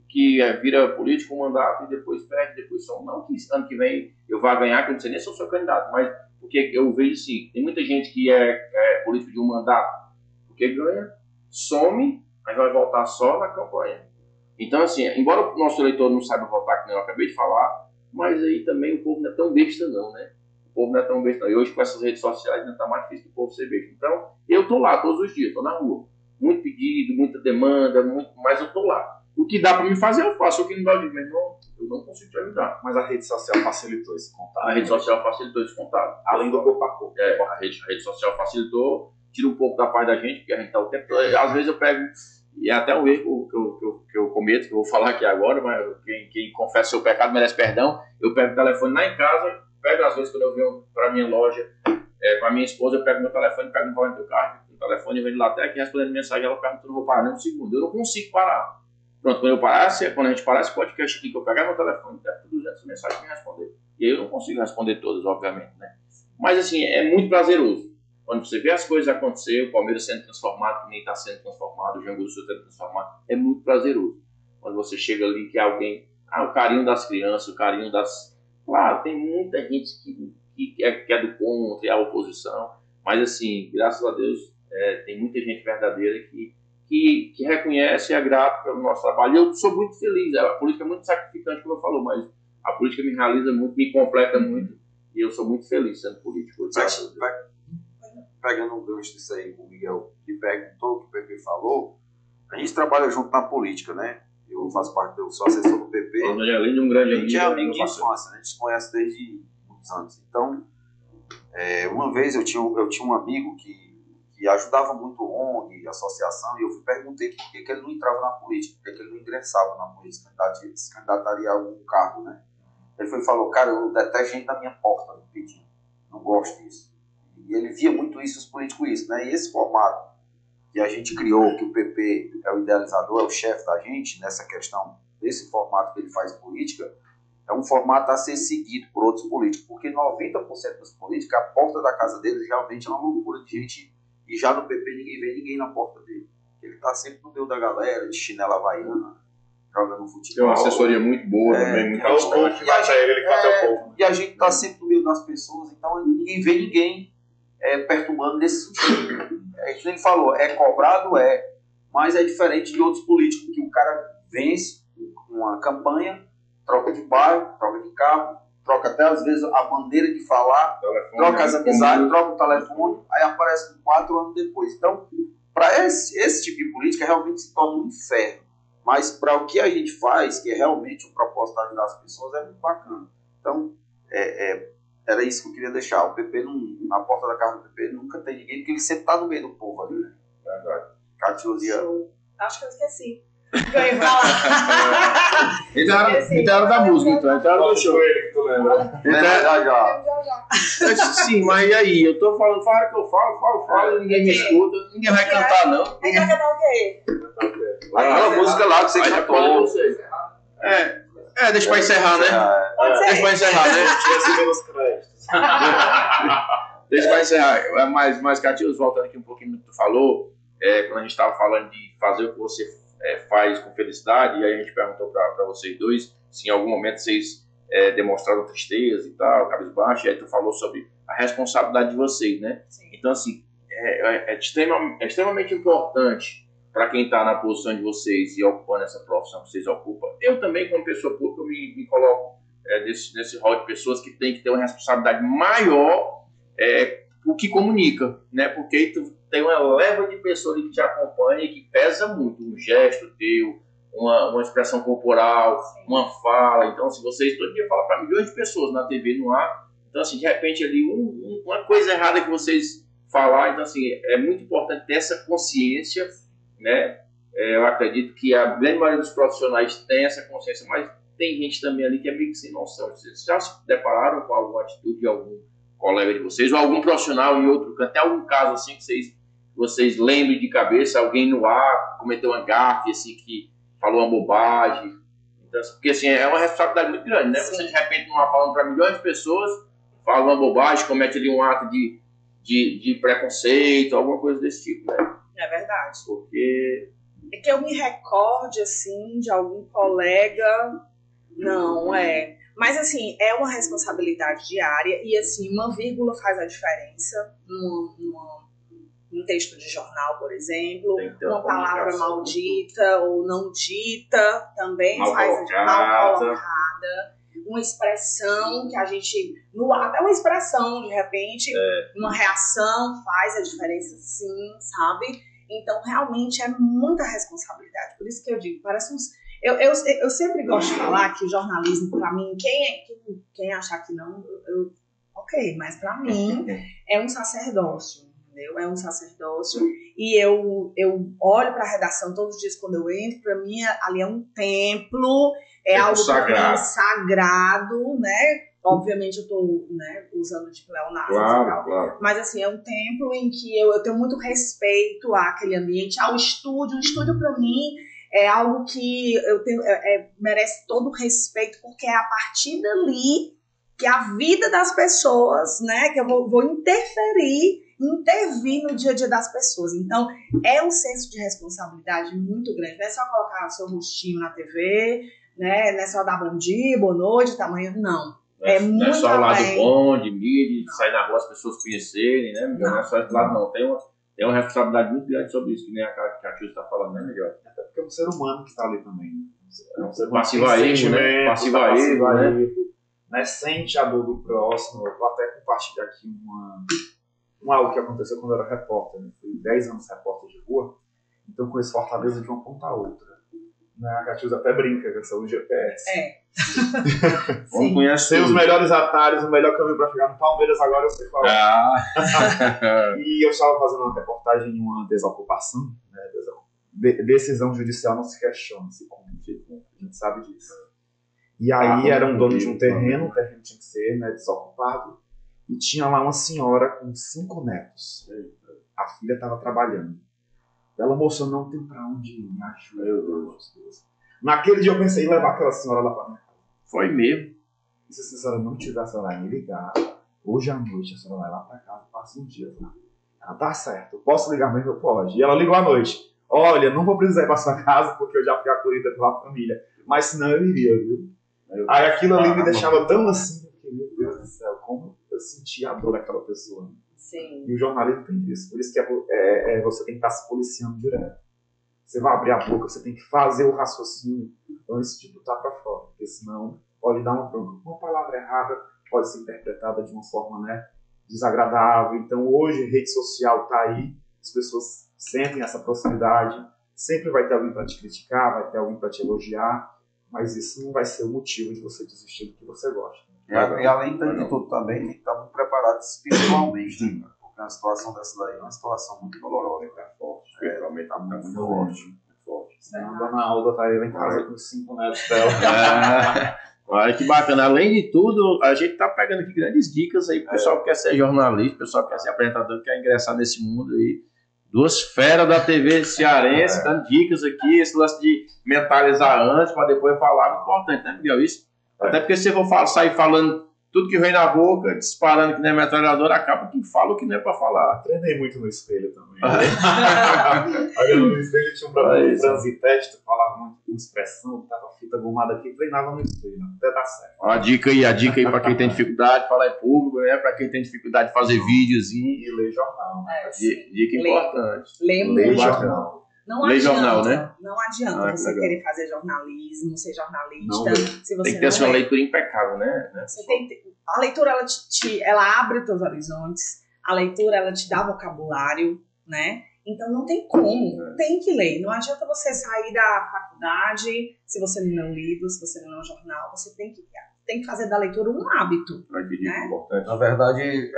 que vira político um mandato e depois perde, depois some. Não que ano que vem eu vá ganhar, que eu não sei nem se eu sou candidato, mas porque eu vejo assim, tem muita gente que é político de um mandato, porque ganha, some, mas vai voltar só na campanha. Então, assim, embora o nosso eleitor não saiba votar, que eu acabei de falar, mas aí também o povo não é tão besta não, né? O povo não é tão besta não. E hoje com essas redes sociais ainda está mais difícil do povo ser besta. Então, eu estou lá todos os dias, estou na rua. Muito pedido, muita demanda, mas eu estou lá. O que dá para me fazer, eu faço. O que não dá, eu digo, meu irmão, eu não consigo te ajudar. Mas a rede social facilitou esse contato. A rede social facilitou esse contato. Além do corpo a corpo. A rede social facilitou, tira um pouco da paz da gente, porque a gente está o tempo todo. Às vezes eu pego, e é até um erro que eu cometo, que eu vou falar aqui agora, mas quem confessa seu pecado merece perdão. Eu pego o telefone lá em casa, pego às vezes quando eu venho para minha loja com a minha esposa, eu pego meu telefone, pego no volante do carro, o telefone, eu venho lá até aqui respondendo mensagem, ela pergunta, eu não vou parar nem um segundo. Eu não consigo parar. Pronto, quando a gente parar esse podcast aqui, que eu pegar meu telefone, deve ter 200 mensagens para me responder. E aí eu não consigo responder todas, obviamente, né? Mas assim, é muito prazeroso. Quando você vê as coisas acontecer, o Palmeiras sendo transformado, que nem está sendo transformado, o Jango do Sul sendo transformado, é muito prazeroso. Quando você chega ali, que é alguém, o carinho das crianças, o carinho das... Claro, tem muita gente que é do contra, é a oposição, mas assim, graças a Deus, tem muita gente verdadeira que reconhece e é grato pelo nosso trabalho. E eu sou muito feliz, a política é muito sacrificante, como eu falou, mas a política me realiza muito, me completa muito, e eu sou muito feliz sendo político. Pegando um gancho disso aí com o Miguel, que perguntou o que o PP falou, a gente trabalha junto na política, né? Eu faço parte, eu sou assessor do PP. Além de um grande amigo. A gente é amigo de infância, né? A gente se conhece desde muitos anos. Então, uma vez eu tinha um amigo que ajudava muito ONG, associação, e eu perguntei por que ele não entrava na política, por que ele não ingressava na política, se candidataria a algum cargo, né? Ele falou, cara, eu detesto gente na minha porta me pedindo, não gosto disso. E ele via muito isso, os políticos isso, né? E esse formato que a gente criou, que o PP é o idealizador, é o chefe da gente, nessa questão desse formato que ele faz política, é um formato a ser seguido por outros políticos, porque 90% dos políticos, a porta da casa deles realmente é uma loucura de gente, e já no PP ninguém vê ninguém na porta dele. Ele está sempre no meio da galera, de chinela havaiana, jogando futebol. Tem uma assessoria muito boa também, muito constante. E a gente está sempre no meio das pessoas, então ninguém vê ninguém perturbando nesse sentido. Ele falou, é cobrado, mas é diferente de outros políticos, que o cara vence uma campanha, troca de bairro, troca de carro, troca até às vezes a maneira de falar, troca as amizades, troca o telefone, aí aparece 4 anos depois. Então, para esse tipo de política, realmente se torna um inferno. Mas para o que a gente faz, que é realmente o propósito de ajudar as pessoas, é muito bacana. Então, era isso que eu queria deixar. O PP, na porta da casa do PP, nunca tem ninguém, porque ele sempre está no meio do povo ali, né? Verdade. Catiusia. Acho que eu esqueci. Eu ia falar. Entraram da música, então. Entraram do show. Ele que tu lembra. Já. Sim, mas e aí? Eu tô falando, fala que eu falo, ninguém me escuta, ninguém vai cantar, não. A gente vai cantar o quê? Aquela música lá que você Aí cantou. depois eu sei. Deixa pra encerrar, né? Pode ser. Deixa pra encerrar, né? Tinha os créditos. Deixa pra encerrar. Mas Catius, voltando aqui um pouquinho no que tu falou, quando a gente estava falando de fazer o que você faz com felicidade, e aí a gente perguntou para vocês dois se em algum momento vocês demonstraram tristeza e tal, cabisbaixo, e aí tu falou sobre a responsabilidade de vocês, né? Sim. Então, assim, é extremamente importante para quem está na posição de vocês e ocupando essa profissão que vocês ocupam. Eu também, como pessoa pública, me coloco nesse rol de pessoas que tem que ter uma responsabilidade maior o que comunica, né? Porque tu tem uma leva de pessoas que te acompanha e que pesa muito, um gesto teu, uma expressão corporal, uma fala. Então, se vocês todo dia falam para milhões de pessoas na TV, no ar, então, assim, de repente, ali, uma coisa errada que vocês falar, então, assim, é muito importante ter essa consciência, né? eu acredito que a grande maioria dos profissionais tem essa consciência, mas tem gente também ali que é meio que sem noção. Vocês já se depararam com alguma atitude de algum colega de vocês, ou algum profissional em outro canto? Tem algum caso assim que vocês lembrem de cabeça, alguém no ar cometeu uma gafe, assim, que falou uma bobagem? Então, porque assim, é uma responsabilidade muito grande, né? Sim. Você de repente não está falando para milhões de pessoas, fala uma bobagem, comete ali um ato de preconceito, alguma coisa desse tipo, né? É verdade. Porque... É que eu me recorde, assim, de algum colega... Não, Mas, assim, é uma responsabilidade diária e, assim, uma vírgula faz a diferença num texto de jornal, por exemplo. Uma palavra maldita ou não dita também mal colocada. Uma expressão que a gente... Até uma expressão, de repente, uma reação faz a diferença, sim, sabe? Então, realmente, é muita responsabilidade. Por isso que eu digo, parece uns... Eu sempre gosto de falar que o jornalismo, para mim, quem achar que não, ok, mas para mim é um sacerdócio, entendeu? É um sacerdócio. E eu olho para a redação todos os dias quando eu entro, para mim ali é um templo, algo sagrado, né? Obviamente eu estou, né, usando de pleonasmo, claro. Mas assim, é um templo em que eu tenho muito respeito àquele ambiente, ao estúdio. O estúdio, para mim, é algo que eu tenho, merece todo o respeito, porque é a partir dali que a vida das pessoas, né, que eu vou intervir no dia a dia das pessoas. Então, é um senso de responsabilidade muito grande. Não é só colocar o seu rostinho na TV, né, não é só dar bom dia, boa noite, tamanho, não. Não é só o lado bom de mídia, de sair na rua as pessoas conhecerem, né? Não é só esse lado, não. Tem uma responsabilidade muito grande sobre isso, que nem a Tia está falando, né, Miguel? Até porque é um ser humano que está ali também. É um ser humano passivo a erro, né? Passivo a erro, né? Sente a dor do próximo. Eu vou até compartilhar aqui algo que aconteceu quando eu era repórter. Né? Fui 10 anos repórter de rua, então conheço Fortaleza de uma ponta a outra. Né? A Catiusa até brinca que eu sou um GPS. Vamos conhecer os melhores atalhos, o melhor caminho para chegar no Palmeiras, agora eu sei qual é. E eu estava fazendo uma reportagem em uma desocupação, né? Decisão judicial não se questiona, se cumpre, a gente sabe disso. E aí era um dono de um terreno, o terreno tinha que ser, né, desocupado, e tinha lá uma senhora com 5 netos. A filha estava trabalhando. Ela, moça, não tem para onde ir, me ajuda, meu Deus. Naquele dia eu pensei em levar aquela senhora lá para minha casa. Foi mesmo. E se a senhora não tivesse, ela ia me ligar. Hoje à noite a senhora vai lá para casa, passa um dia lá. Ela, tá certo, eu posso ligar mesmo? Eu pode. E ela ligou à noite. Olha, não vou precisar ir para sua casa porque eu já fui acolhida pela família. Mas senão eu iria, viu? Aí aquilo ali me deixava tão assim, porque, meu Deus do céu, como eu sentia a dor daquela pessoa. Sim. E o jornalismo tem isso. Por isso que você tem que estar se policiando direto. Você vai abrir a boca, você tem que fazer o raciocínio antes de botar para fora. Porque senão pode dar uma palavra errada, pode ser interpretada de uma forma, né, desagradável. Então hoje a rede social está aí, as pessoas sentem essa proximidade. Sempre vai ter alguém para te criticar, vai ter alguém para te elogiar. Mas isso não vai ser o motivo de você desistir do que você gosta. E além de tudo também, tem que estar muito preparado espiritualmente, né? Porque uma situação dessa daí é uma situação muito dolorosa, é forte. Espiritualmente está muito forte. Senão a dona Alda está aí lá em casa com os 5 netos dela. Olha que bacana. Além de tudo, a gente está pegando aqui grandes dicas aí para o pessoal que quer ser jornalista, o pessoal que quer ser apresentador, que quer ingressar nesse mundo aí. 2 feras da TV cearense, dando dicas aqui, esse lance de mentalizar antes, para depois falar, é importante, né, Miguel? Isso? Até porque se eu for sair falando tudo que vem na boca, disparando que nem metralhadora, acaba que fala o que não é para falar. Treinei muito no espelho também. Olhando no espelho, tinha um problema de transiteste, falava uma expressão, tava fita gomada aqui, treinava no espelho, até dar certo. A dica aí para quem tem dificuldade de falar em público, né? Para quem tem dificuldade de fazer videozinho. E ler jornal. Dica importante. Ler jornal. Não adianta, jornal, né? Não adianta você querer fazer jornalismo, ser jornalista, se você tem que ter sua leitura impecável, né? Você a leitura, ela abre os teus horizontes, a leitura, ela te dá vocabulário, né? Então não tem como, tem que ler. Não adianta você sair da faculdade se você não lê um livro, se você não lê um jornal, você tem que fazer da leitura um hábito. Né? Na verdade,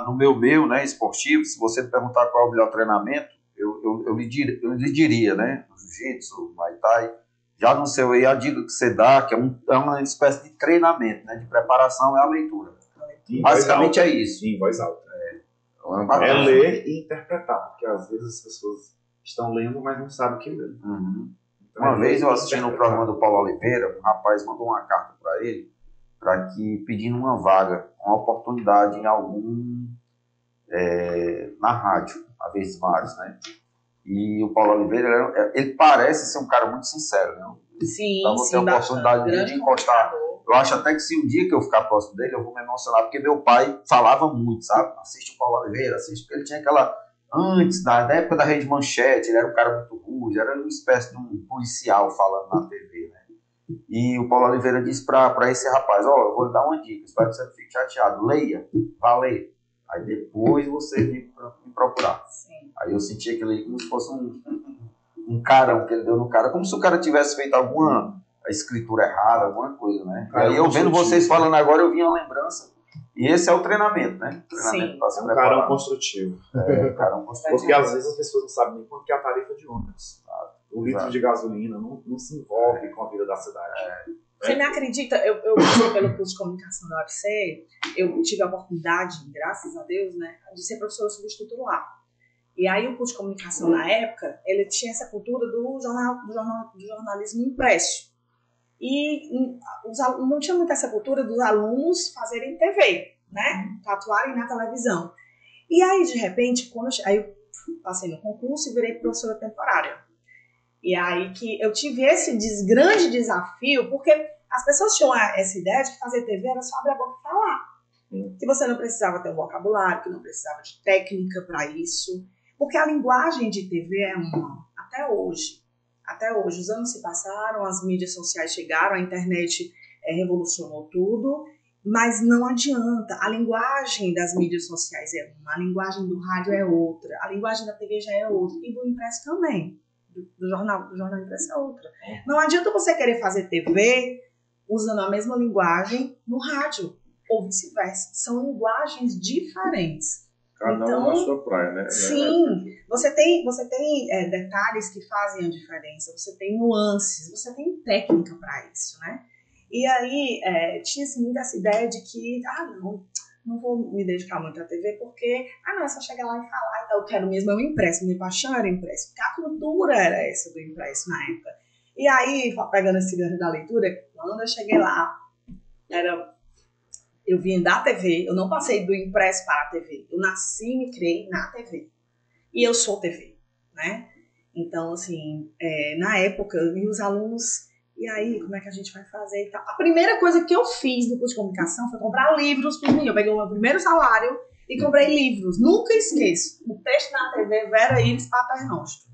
no meu meio, né, esportivo, se você me perguntar qual é o melhor treinamento, eu eu lhe diria, né? No jiu-jitsu, no Muay Thai, já no seu aí, a dica que você dá, que é uma espécie de treinamento, né? De preparação, é a leitura. Basicamente é isso. Em voz alta. É É ler e interpretar, porque às vezes as pessoas estão lendo, mas não sabem o que ler. Uhum. Então, Uma vez eu ler e assisti no interpretar. programa do Paulo Oliveira, um rapaz mandou uma carta para ele, pedindo uma vaga, uma oportunidade em na rádio, a vezes vários, né? E o Paulo Oliveira, ele parece ser um cara muito sincero, né? Sim, Então você tem a oportunidade de encostar. Eu acho até que se um dia que eu ficar próximo dele, eu vou me emocionar, porque meu pai falava muito, sabe? Assiste o Paulo Oliveira, assiste, porque ele tinha aquela... Antes, da época da Rede Manchete, ele era um cara muito rude, era uma espécie de um policial falando na TV, né? E o Paulo Oliveira disse para esse rapaz, eu vou lhe dar uma dica, espero que você não fique chateado, leia, vá ler. Aí depois você vem me procurar. Sim. Aí eu senti aquilo ali como se fosse um carão que ele deu no cara, como se o cara tivesse feito alguma escritura errada, alguma coisa, né? E aí eu vendo vocês falando agora, eu vi uma lembrança. E esse é o treinamento, né? Treinamento para se É um preparar. carão construtivo. Carão construtivo. Porque às vezes as pessoas não sabem nem quanto que é a tarifa de ônibus. O litro de gasolina não se envolve com a vida da cidade. Você me acredita? Eu passei pelo curso de comunicação da UFC, eu tive a oportunidade, graças a Deus, né, de ser professora substituta lá. E aí o curso de comunicação na época, ele tinha essa cultura do jornalismo impresso. E não tinha muita essa cultura dos alunos fazerem TV, né, atuarem na televisão. E aí, de repente, aí eu passei no concurso e virei professora temporária. E aí que eu tive esse grande desafio, porque as pessoas tinham essa ideia de que fazer TV era só abrir a boca e falar. Que você não precisava ter um vocabulário, que não precisava de técnica para isso. Porque a linguagem de TV é uma, até hoje. Até hoje, os anos se passaram, as mídias sociais chegaram, a internet revolucionou tudo, mas não adianta. A linguagem das mídias sociais é uma, a linguagem do rádio é outra, a linguagem da TV já é outra, e do impresso também. Do jornal impresso é outra. Não adianta você querer fazer TV usando a mesma linguagem no rádio, ou vice-versa. São linguagens diferentes. Cada um na sua praia, né? Sim, você tem detalhes que fazem a diferença, você tem nuances, você tem técnica para isso, né? E aí tinha assim, muita essa ideia de que, não vou me dedicar muito à TV porque, é só chegar lá e falar, então eu quero mesmo o impresso, minha paixão era impresso, porque a cultura era essa do impresso na época. E aí, pegando esse gancho da leitura, quando eu cheguei lá, eu vim da TV, eu não passei do impresso para a TV, eu nasci e me criei na TV. E eu sou TV, né? Então, assim, na época, e os alunos, e aí, como é que a gente vai fazer e tal? A primeira coisa que eu fiz no curso de comunicação foi comprar livros para mim. Eu peguei o meu primeiro salário e comprei livros. Nunca esqueço. O texto na TV, Vera Iris Paternoster.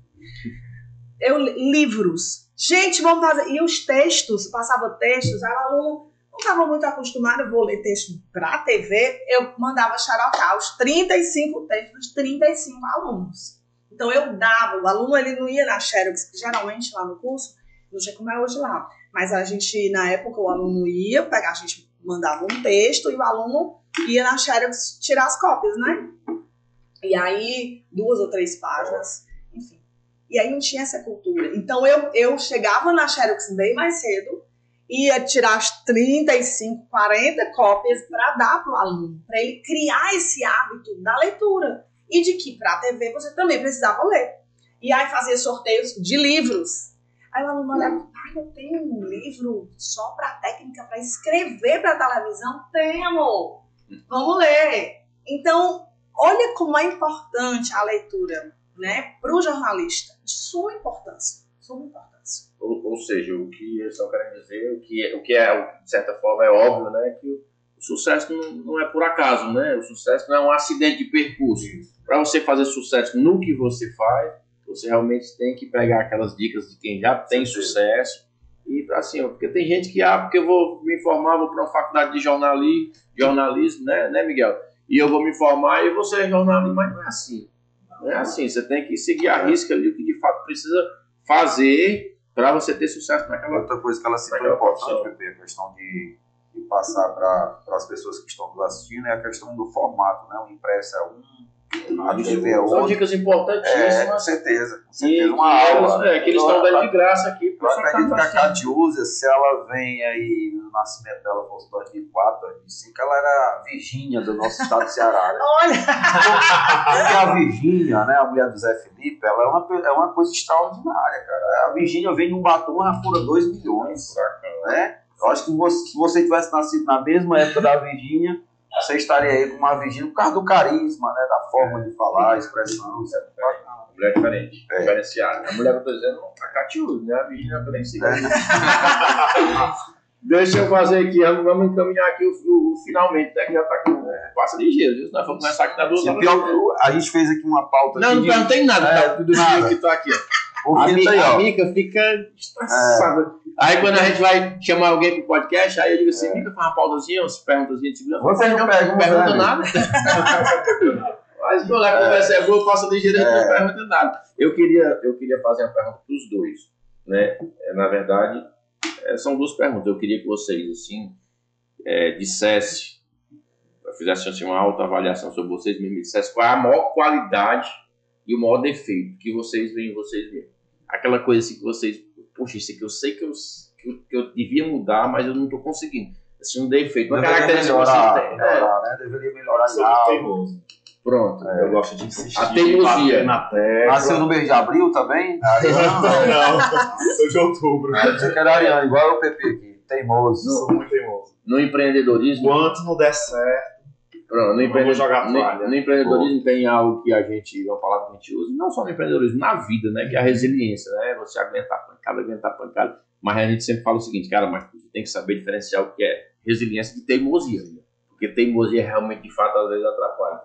Livros. Gente, vamos fazer. E os textos, passava textos, aí o aluno não estava muito acostumado, eu vou ler texto para a TV, eu mandava xarocar os 35 textos dos 35 alunos. Então eu dava, o aluno ele não ia na Xerox, geralmente lá no curso, não sei como é hoje lá, mas a gente, na época, o aluno ia pegar, a gente mandava um texto e o aluno ia na Xerox tirar as cópias, né? E aí, 2 ou 3 páginas, enfim. E aí não tinha essa cultura. Então eu chegava na Xerox bem mais cedo, ia tirar as 35, 40 cópias para dar para o aluno, para ele criar esse hábito da leitura. E de que para a TV você também precisava ler. E aí fazia sorteios de livros. Aí o aluno olhava, eu tenho um livro só para técnica, para escrever para televisão? Tem, amor. Vamos ler. Então, olha como é importante a leitura, né, para o jornalista. De suma importância. Suma importância. Ou seja, o que eles estão querendo dizer, o que é, de certa forma, é óbvio, né, que o sucesso não é por acaso, né? O sucesso não é um acidente de percurso. Para você fazer sucesso no que você faz, você realmente tem que pegar aquelas dicas de quem já tem sucesso e para cima. Porque tem gente que, porque eu vou me formar, vou para uma faculdade de jornalismo, né, Miguel? E eu vou me formar e vou ser jornalista, mas não é assim. Não é assim, você tem que seguir a risca ali o que de fato precisa fazer para você ter sucesso naquela. Outra coisa que ela citou importante, Pepe, a questão de passar para as pessoas que estão nos assistindo é a questão do formato, né? O impresso é A TV é São outra. dicas Com importantíssimas. certeza. Com E certeza. Uma aula. que eles estão dando de graça aqui. Eu acredito que a Catiúzia, se ela vem aí, no nascimento dela fosse 2004, 2005, ela era a Virgínia do nosso estado do Ceará. Né? Olha! Porque a Virgínia, né, a mulher do Zé Felipe, ela é uma coisa extraordinária, cara. A Virgínia vem num batom, ela fura 2 milhões. Né? Eu acho que se você tivesse nascido na mesma época da Virgínia, você estaria aí com uma Virgínia por causa do carisma, né, da forma de falar, expressão, isso é muito bacana. Mulher diferente, diferenciada. A mulher que eu tô dizendo, a Catiúcia, né? A Virgínia eu nem sei. Deixa eu fazer aqui, vamos encaminhar aqui o finalmente, né? Que já tá com. Passa ligeiro, viu? Nós vamos começar aqui na 2 horas. Pior, a gente fez aqui uma pauta. Não perguntei nada, tá? Tudo que tá aqui, ó. A Mica fica estressada. Aí quando a gente vai chamar alguém pro podcast, aí eu digo assim, Mica, faz uma pausazinha, umas perguntazinhas de segurança. Você não pergunta nada. Mas quando a conversa é boa, passa ligeiro, a gente não pergunta nada. Eu queria fazer uma pergunta pros dois, né? Na verdade, são 2 perguntas. Eu queria que vocês, assim, fizessem assim, uma autoavaliação sobre vocês mesmos, dissessem qual é a maior qualidade e o maior defeito que vocês veem em vocês mesmos. Aquela coisa assim que vocês, poxa, isso aqui eu sei que eu devia mudar, mas eu não estou conseguindo. Assim, um defeito, uma característica que vocês têm. Né? Deveria melhorar Sou muito teimoso. Pronto. Eu gosto de insistir. A teimosia. Bater na tecla. Nasceu no mês de abril também? Não, sou de outubro. Você quer ariano, igual o PP aqui. Teimoso. Sou muito teimoso. No empreendedorismo. Quanto não der certo, Pronto, vou jogar toalha. no empreendedorismo tem algo que uma palavra que a gente usa, não só no empreendedorismo, na vida, né? Que é a resiliência, né? Você aguentar pancada. Mas a gente sempre fala o seguinte, cara, mas você tem que saber diferenciar o que é resiliência de teimosia. Porque teimosia realmente, de fato, às vezes atrapalha.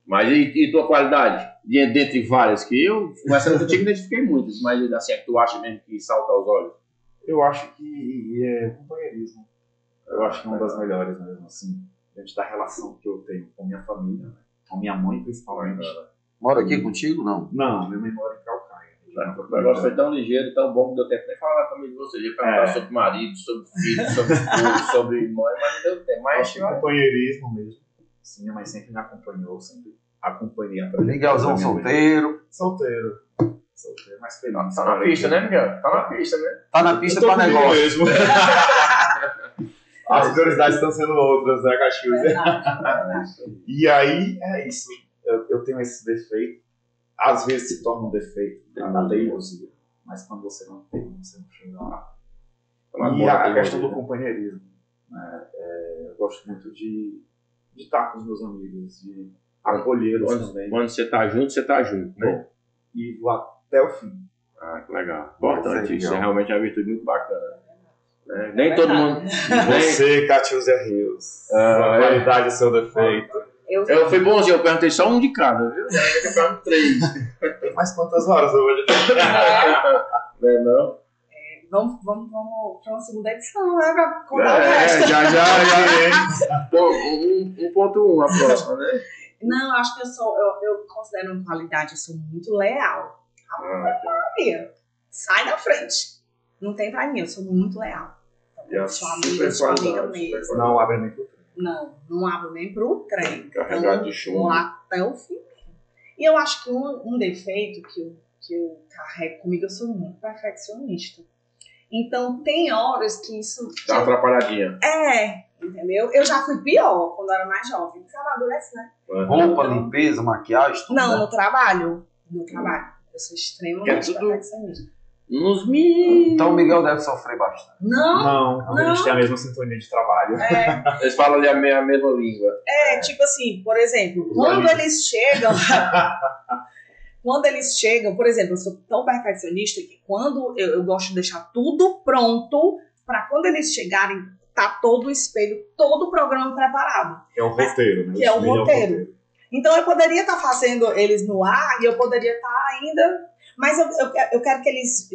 Mas e tua qualidade? Dentre várias que eu, conversando contigo, identifiquei muitas, mas assim, é que tu acha mesmo que salta aos olhos? Eu acho que é o companheirismo. Eu acho que é uma das melhores mesmo, assim, dentro da relação que eu tenho com minha família, né? Com minha mãe principalmente. Mora aqui contigo, não? Não, minha mãe mora em Calcaia. O negócio foi tão ligeiro, tão bom que deu tempo nem falar da família de vocês. Ia perguntar sobre marido, sobre filho, sobre esposo, sobre mãe, mas não deu tempo. Mas acho que companheirismo mesmo. Sim, minha mãe sempre me acompanhou, sempre acompanhei a trajetória. Miguelzão solteiro. Solteiro, mas feliz. Tá na pista, né, Miguel? Tá na pista, né? Tá na pista pra negócio. Mesmo. As prioridades estão sendo outras, né, Catiúcia? E aí, é isso. Eu tenho esse defeito. Às vezes se torna um defeito da teimosia. Mas quando você não tem, você não chega lá. E a questão do companheirismo. Né? Eu gosto muito de estar com os meus amigos, de acolhê-los também. Quando você tá junto, né? E vou até o fim. Ah, que legal. Importante. Isso é realmente uma virtude muito bacana. É Nem todo mundo. Você, Catiúcia Rios. Sua qualidade é seu defeito. Eu fui bonzinho, eu perguntei só um de cada, viu? Eu perguntei 3. Tem mais quantas horas hoje? Não é não? Vamos para uma segunda edição, né? Pra contar o resto. Já. 1.1 a próxima, né? Não, acho que eu considero uma qualidade, eu sou muito leal. Maria, sai da frente. Não tem pra mim, eu sou muito leal. Eu sou amiga mesmo. Não abre nem pro trem. Não abro nem pro trem. Carregado de chumbo. Vou lá até o fim. E eu acho que um defeito que eu carrego comigo, eu sou muito perfeccionista. Então, tem horas que isso... Dá uma atrapalhadinha. Entendeu? Eu já fui pior quando eu era mais jovem. Você amadurece, né? Roupa, limpeza, maquiagem, tudo. Não, né? no trabalho. Eu sou extremamente perfeccionista. Nos mil. Então o Miguel deve sofrer bastante. Não. A gente tem a mesma sintonia de trabalho. Eles falam ali a mesma língua. Tipo assim, por exemplo, quando eles chegam, por exemplo, eu sou tão perfeccionista que quando eu gosto de deixar tudo pronto para quando eles chegarem, tá todo o espelho, todo o programa preparado. É o roteiro, né? Que é o roteiro. Então eu poderia estar fazendo eles no ar e eu poderia estar ainda... Mas eu quero que eles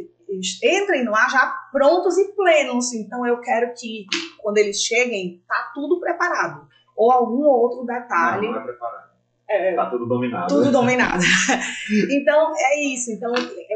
entrem no ar já prontos e plenos. Então eu quero que quando eles cheguem, tá tudo preparado. Ou algum outro detalhe. Não é preparado. Tá tudo dominado. Tudo dominado. Então é isso. Então,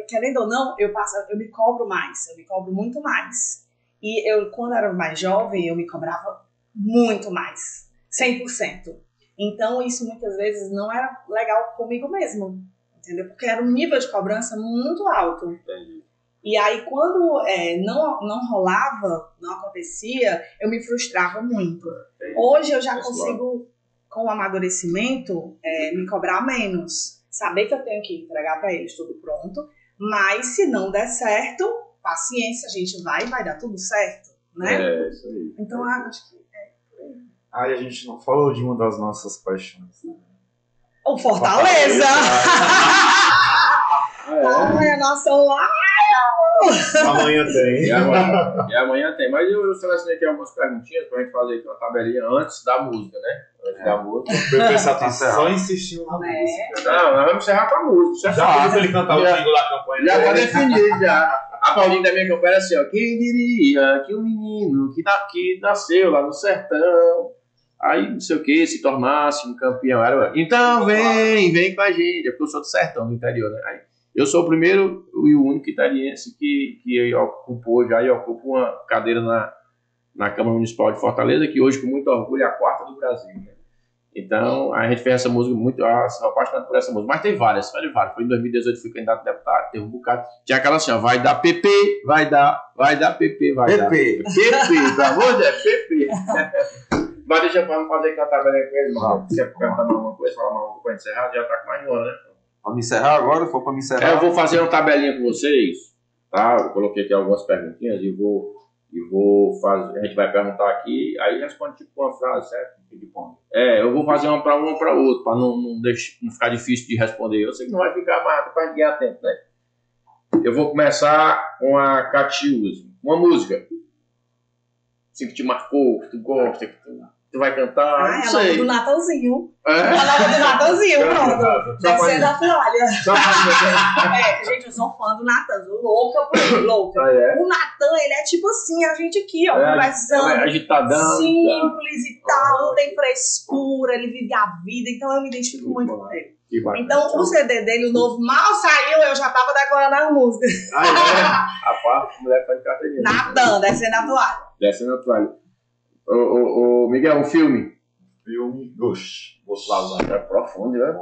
querendo ou não, eu me cobro mais. Eu me cobro muito mais. E quando eu era mais jovem, eu me cobrava muito mais. 100%. Então, isso muitas vezes não era legal comigo mesmo, entendeu? Porque era um nível de cobrança muito alto. Entendi. E aí, quando não rolava, não acontecia, eu me frustrava muito. Entendi. Hoje eu já consigo, com o amadurecimento, me cobrar menos. Saber que eu tenho que entregar para eles tudo pronto, mas se não der certo, paciência, a gente vai dar tudo certo, né? Isso aí. Então, eu acho que Ah, e a gente não falou de uma das nossas paixões. Né? o Fortaleza! Ai, a nação lá! Amanhã tem. E amanhã tem. Mas eu selecionei aqui algumas perguntinhas pra gente fazer aqui uma tabelinha antes da música, né? Antes da música. O pessoal tá só insistindo na música. Não, nós vamos encerrar com a música. Já fácil ele cantar o jingle da campanha. Já tá definido, já. A Paulinha da minha campanha é assim, ó. Quem diria que um menino que nasceu lá no sertão, aí não sei o que, se tornasse um campeão. Então vem com a gente. É porque eu sou do sertão, do interior, né? Aí, eu sou o primeiro e o único italiense que ocupou já e ocupa uma cadeira na Câmara Municipal de Fortaleza, que hoje, com muito orgulho, é a 4ª do Brasil, né? Então, a gente fez essa música muito... sou apaixonado por essa música. Mas tem várias. Foi em 2018, fui candidato a deputado, teve um bocado. Tinha aquela assim, ó, vai dar PP, vai dar PP, vai dar PP, pelo amor de Deus, PP. Mas deixa eu fazer aqui uma tabela com eles, mano. Se quer perguntar mais alguma coisa, falar mais alguma coisa, encerrar, já tá com mais de 1 hora, né? Pra me encerrar agora? For pra me encerrar? Eu vou fazer uma tabelinha com vocês, tá? Eu coloquei aqui algumas perguntinhas e vou fazer. A gente vai perguntar aqui, aí responde tipo uma frase, certo? Eu vou fazer uma para outro, para não ficar difícil de responder. Eu sei que não vai ficar mais para ganhar tempo, né? Eu vou começar com a Catiúza. Uma música. Assim que te marcou, que tu gosta, que tu vai cantar. Ah, não é a nova sei. do Natalzinho. É? A nova do Natalzinho, pronto. Descendo a toalha. Só pra Gente, eu sou fã do Natan, louca por ele, louca. O Natan, ele é tipo assim, a gente aqui, ó, conversando. Agitadão. Simples e tal, não tem frescura, ele vive a vida, então eu me identifico muito com ele. Então, o CD dele, o novo, mal saiu, eu já tava decorando as músicas. A parte, mulher faz carteirinha. Natan, descendo a toalha. Descendo a toalha. Ô, Miguel, um filme. Ghost. É profundo, né?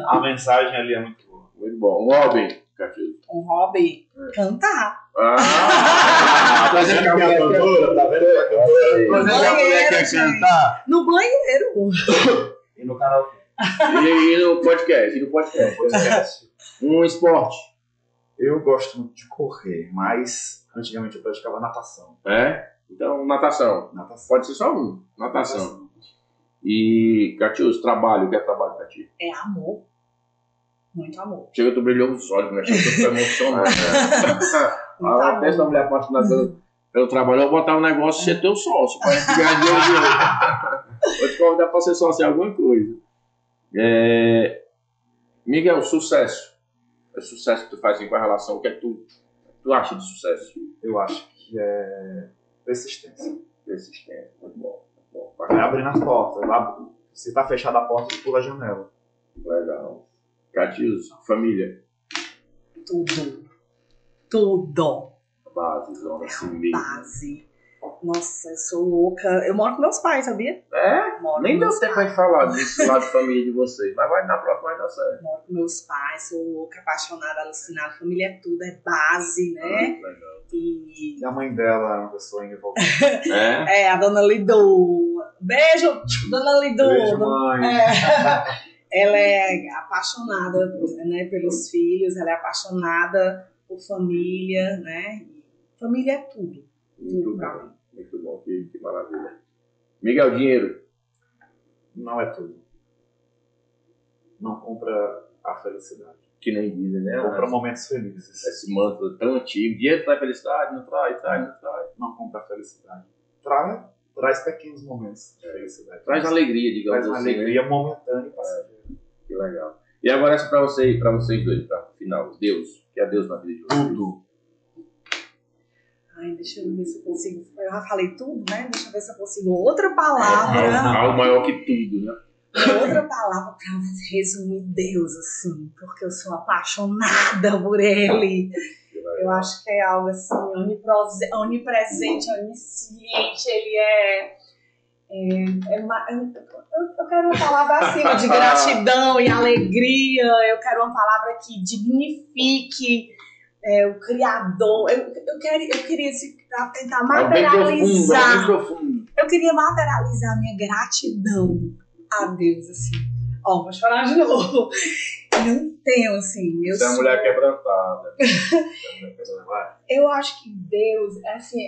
A mensagem ali é muito boa. Muito bom. Um hobby, Catiúza. Um hobby, cantar. Tá vendo que a mulher quer cantar? No banheiro. E no canal. E no podcast. Um esporte. Eu gosto muito de correr, mas antigamente eu praticava natação. Então, natação. Pode ser só um. Natação. E, Catiúza, trabalho. O que é trabalho pra ti? É amor. Muito amor. Chega, tu brilhou os olhos, né? Chega, tu ficou emocionado. A festa da mulher apaixonada pelo trabalho, eu vou botar um negócio e ser teu sócio. Pra gente ganhar dinheiro. Vou te convidar pra ser sócio em alguma coisa. Miguel, sucesso. É sucesso que tu faz com a relação. O que é que tu acha de sucesso? Eu acho que é persistência. Muito bom. Vai abrindo as portas. Se tá fechada a porta, tu pula a janela. Legal. Catiúza, família. Tudo. Base, zona, assim mesmo. Base. Nossa, eu sou louca. Eu moro com meus pais, sabia? Nem deu tempo pra gente falar desse lado de família de vocês, mas vai na próxima, vai dar certo. Moro com meus pais, sou louca, apaixonada, alucinada. Família é tudo, é base, né? Legal. E a mãe dela é uma pessoa envolvida. a dona Lidu. Beijo, dona Lidu. Beijo, mãe. Ela é apaixonada, né, pelos filhos, ela é apaixonada por família, né? Família é tudo. Muito bom, que maravilha. Miguel, dinheiro. Não é tudo. Não compra a felicidade. Que nem dizem, né? Compra momentos felizes. Esse manto tão antigo. Dinheiro traz felicidade? Não traz. Não compra a felicidade. Traz pequenos momentos de felicidade. Traz alegria, digamos assim. Traz uma alegria momentânea e passageira. Que legal. E agora essa pra vocês dois, para o final. Deus. Que é Deus na vida de vocês. Tudo. Ai, deixa eu ver se eu consigo. Eu já falei tudo, né? Deixa eu ver se eu consigo outra palavra. Algo maior que tudo, né? Outra palavra pra resumir Deus, assim, porque eu sou apaixonada por Ele. Eu acho que é algo assim, onipresente, onisciente. Eu quero uma palavra acima de gratidão e alegria. Eu quero uma palavra que dignifique o Criador. Eu queria tentar materializar. Eu queria materializar a minha gratidão a Deus, assim. Vou chorar de novo. Não tenho, assim. Você é uma mulher quebrantada. Eu acho que Deus, assim,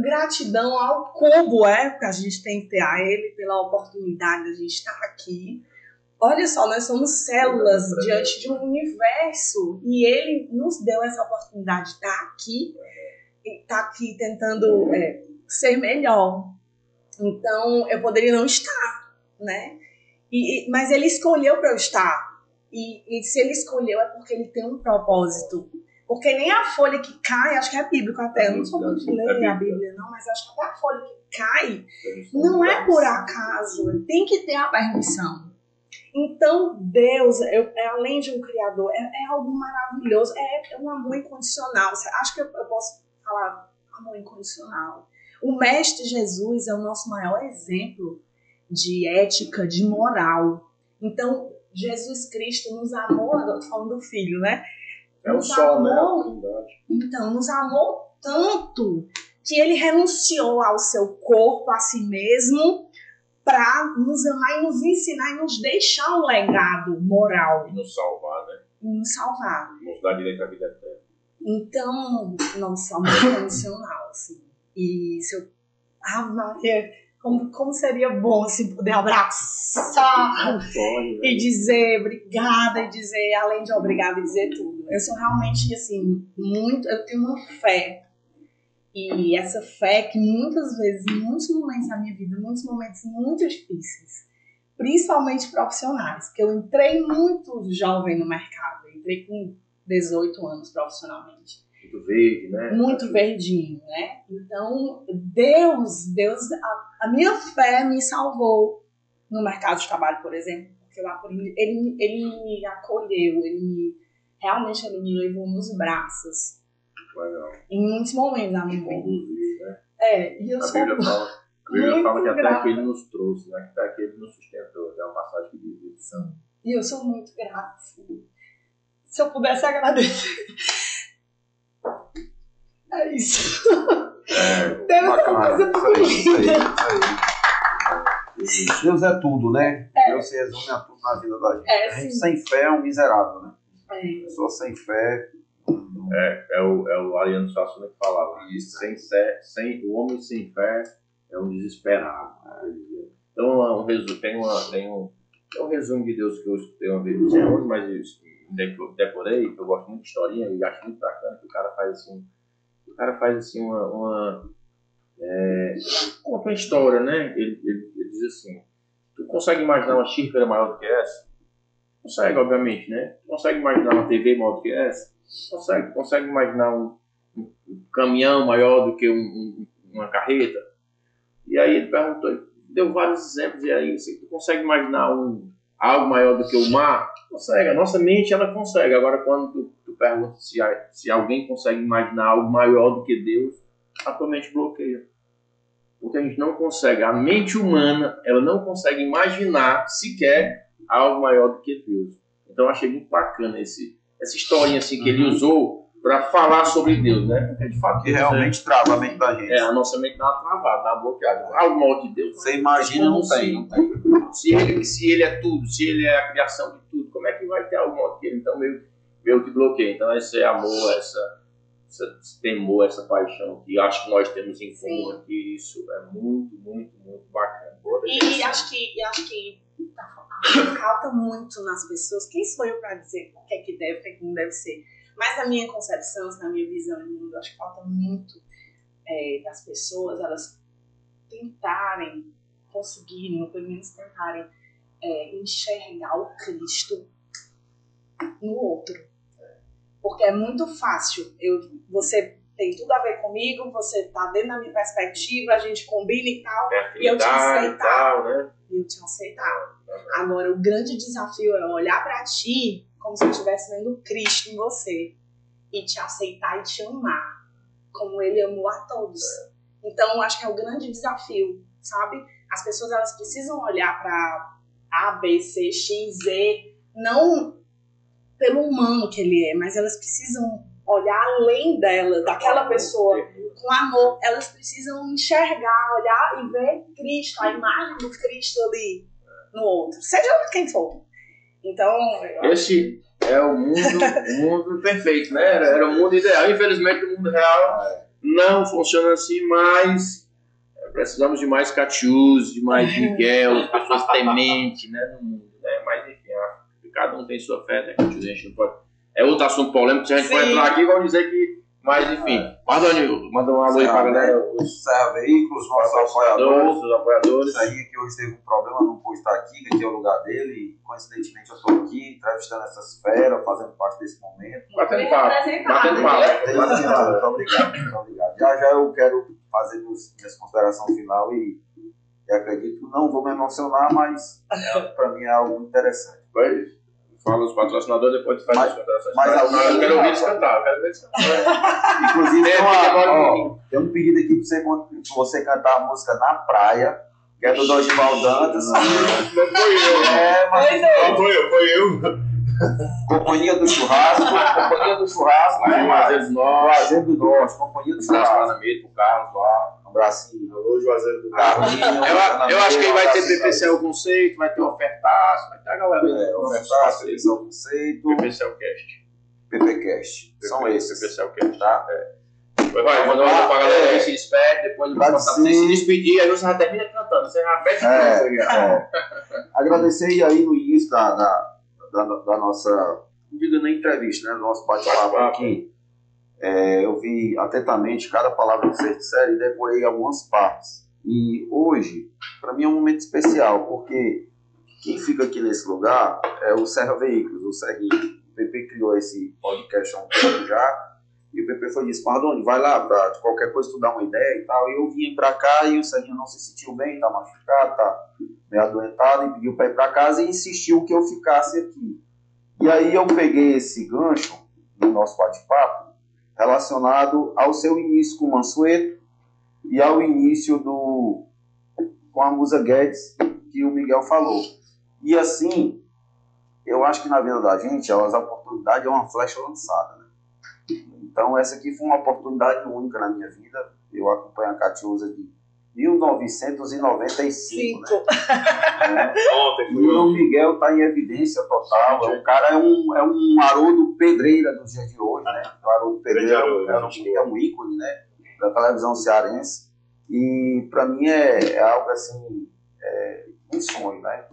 gratidão ao cubo, porque a gente tem que ter a Ele pela oportunidade de a gente estar aqui. Olha só, nós somos células diante de um universo e Ele nos deu essa oportunidade de estar aqui e estar aqui tentando ser melhor. Então, eu poderia não estar, né? Mas Ele escolheu para eu estar. E se Ele escolheu é porque Ele tem um propósito. Porque nem a folha que cai, acho que é bíblico até, eu não sou muito de ler a Bíblia não, mas acho que até a folha que cai não é por acaso, tem que ter a permissão. Então Deus, além de um Criador, é algo maravilhoso, é um amor incondicional. Acho que eu posso falar amor incondicional. O Mestre Jesus é o nosso maior exemplo de ética, de moral. Então Jesus Cristo nos amou, eu tô falando do Filho, né? É o sol, né? Então, nos amou tanto que ele renunciou ao seu corpo, a si mesmo, para nos amar e nos ensinar e nos deixar um legado moral. E nos salvar, né? E nos salvar. Nos dar direito à vida eterna. Então, nossa, amor incondicional, assim. E se eu... Maria, como seria bom assim, poder abraçar e dizer obrigada, e dizer, além de obrigada, e dizer tudo. Eu sou realmente, assim, eu tenho uma fé. E essa fé que muitas vezes, em muitos momentos da minha vida, muitos momentos muito difíceis, principalmente profissionais, porque eu entrei muito jovem no mercado, eu entrei com 18 anos profissionalmente. Muito verde, né? Muito verdinho, né? Então, Deus, a minha fé me salvou no mercado de trabalho, por exemplo, porque lá ele me acolheu, realmente ele me levou nos braços. Legal. Em muitos momentos da minha vida. Né? E eu a sou Bíblia fala que até que ele nos trouxe, né? Que até que ele nos sustentou. É uma passagem que diz isso. E eu sou muito grata. Se eu pudesse agradecer. É isso. Deve ser uma coisa muito linda. Deus é tudo, né? Deus se resume a tudo na vida da gente. A gente sem fé é um miserável, né? Pessoa sem fé. O Ariano Suassuna que falava isso. O homem sem fé é um desesperado. Então, tem um resumo de Deus que eu escutei uma vez, não sei onde, mas eu decorei, eu gosto muito de historinha e acho muito bacana que o cara faz assim conta uma história, né? Ele diz assim: tu consegue imaginar uma xícara maior do que essa? Consegue, obviamente, né? Tu consegue imaginar uma TV maior do que essa? Consegue imaginar um caminhão maior do que uma carreta? E aí ele perguntou, deu vários exemplos, e aí tu consegue imaginar algo maior do que o mar? Consegue, a nossa mente ela consegue. Agora quando tu pergunta se alguém consegue imaginar algo maior do que Deus, a tua mente bloqueia. Porque a gente não consegue, a mente humana ela não consegue imaginar sequer algo maior do que Deus. Então eu achei muito bacana essa historinha assim, que ele usou para falar sobre Deus, né? Porque de fato que realmente trava a mente da gente. A nossa mente dá uma travada, dá uma bloqueada. Algo maior que Deus. Você imagina, não tem. Se ele é tudo, se ele é a criação de tudo, como é que vai ter algo maior que ele? Então meio que bloqueia. Então esse amor, esse temor, essa paixão que acho que nós temos em comum aqui, isso é muito, muito, muito bacana. E acho que falta muito nas pessoas. Quem sou eu para dizer o que é que deve, o que é que não deve ser? Mas na minha concepção, na minha visão de mundo, acho que falta muito das pessoas elas tentarem, conseguirem, ou pelo menos tentarem enxergar o Cristo no outro. Porque é muito fácil. Você tem tudo a ver comigo, você tá dentro da minha perspectiva, a gente combina e tal, e eu te aceitar. Né? E eu te aceitar. Agora, o grande desafio é olhar pra ti como se eu estivesse vendo Cristo em você e te aceitar e te amar como ele amou a todos. Então, acho que é o grande desafio, sabe? as pessoas elas precisam olhar para A, B, C, X, Z, não pelo humano que ele é, mas elas precisam olhar além dela, daquela pessoa, com amor. Elas precisam enxergar, olhar e ver Cristo, a imagem do Cristo ali no outro, seja quem for. Então, esse é o mundo perfeito, né? Era o mundo ideal. Infelizmente, o mundo real não funciona assim, mas precisamos de mais Catiús, de mais Miguel, pessoas tementes, né, no mundo, né? Mas enfim, cada um tem sua fé, né, Catiús? A gente não pode... É outro assunto polêmico, se a gente for entrar aqui, vão dizer que... Mas enfim, manda um alô aí pra galera. Os Serra Veículos, nossos apoiadores. Os apoiadores. Isso aí que hoje teve um problema, não pôde estar aqui, que aqui é o lugar dele. E coincidentemente eu estou aqui, entrevistando essas feras, fazendo parte desse momento. Batendo papo. Muito obrigado, muito obrigado. Já eu quero fazer minhas considerações final e acredito que não vou me emocionar, mas para mim é algo interessante. Fala os patrocinadores, depois tu faz as considerações. Mas eu quero ouvir eles cantar, Inclusive, tem um pedido aqui para você cantar a música Na Praia, que é do Dorival Dantas. Não foi eu. Companhia do Churrasco. Juazeiro do Norte. Companhia do Churrasco. Lá na meio, pro Carlos lá. Um abracinho. Alô, Juazeiro do Carlinho. Eu acho que vai ter PPC o conceito, vai ter ofertaço, vai ter a galera. Ofertaço, PPC o conceito. PPC o cast. PPcast. São esses. PPC o cast. Tá? Vai, mandar um alô pra galera aí, se despede, depois você se despedir, aí você já termina cantando, você já fecha Agradecer aí no início da nossa, não digo nem entrevista, né? Do nosso bate-papo aqui. Eu vi atentamente cada palavra que vocês disseram e decorei algumas partes. E hoje, para mim é um momento especial, porque quem fica aqui nesse lugar é o Serra Veículos, o Serrinho. O PP criou esse podcast há um tempo já. E o PP foi disse, Mardoni, vai lá, pra qualquer coisa tu dá uma ideia e tal. E eu vim pra cá e o Serginho não se sentiu bem, tá machucado, tá meio adoentado, e pediu pra ir pra casa e insistiu que eu ficasse aqui. E aí eu peguei esse gancho no nosso bate-papo relacionado ao seu início com o Mansueto e ao início com a Musa Guedes, que o Miguel falou. E assim, eu acho que na vida da gente, a oportunidade é uma flecha lançada, né? Então essa aqui foi uma oportunidade única na minha vida. Eu acompanho a Catiúza de 1995, né? E o Miguel está em evidência total. O cara é um Haroldo Pedreira dos dias de hoje, né? O Haroldo Pedreira é um ícone, né, da televisão cearense. E para mim é algo assim, um sonho, né?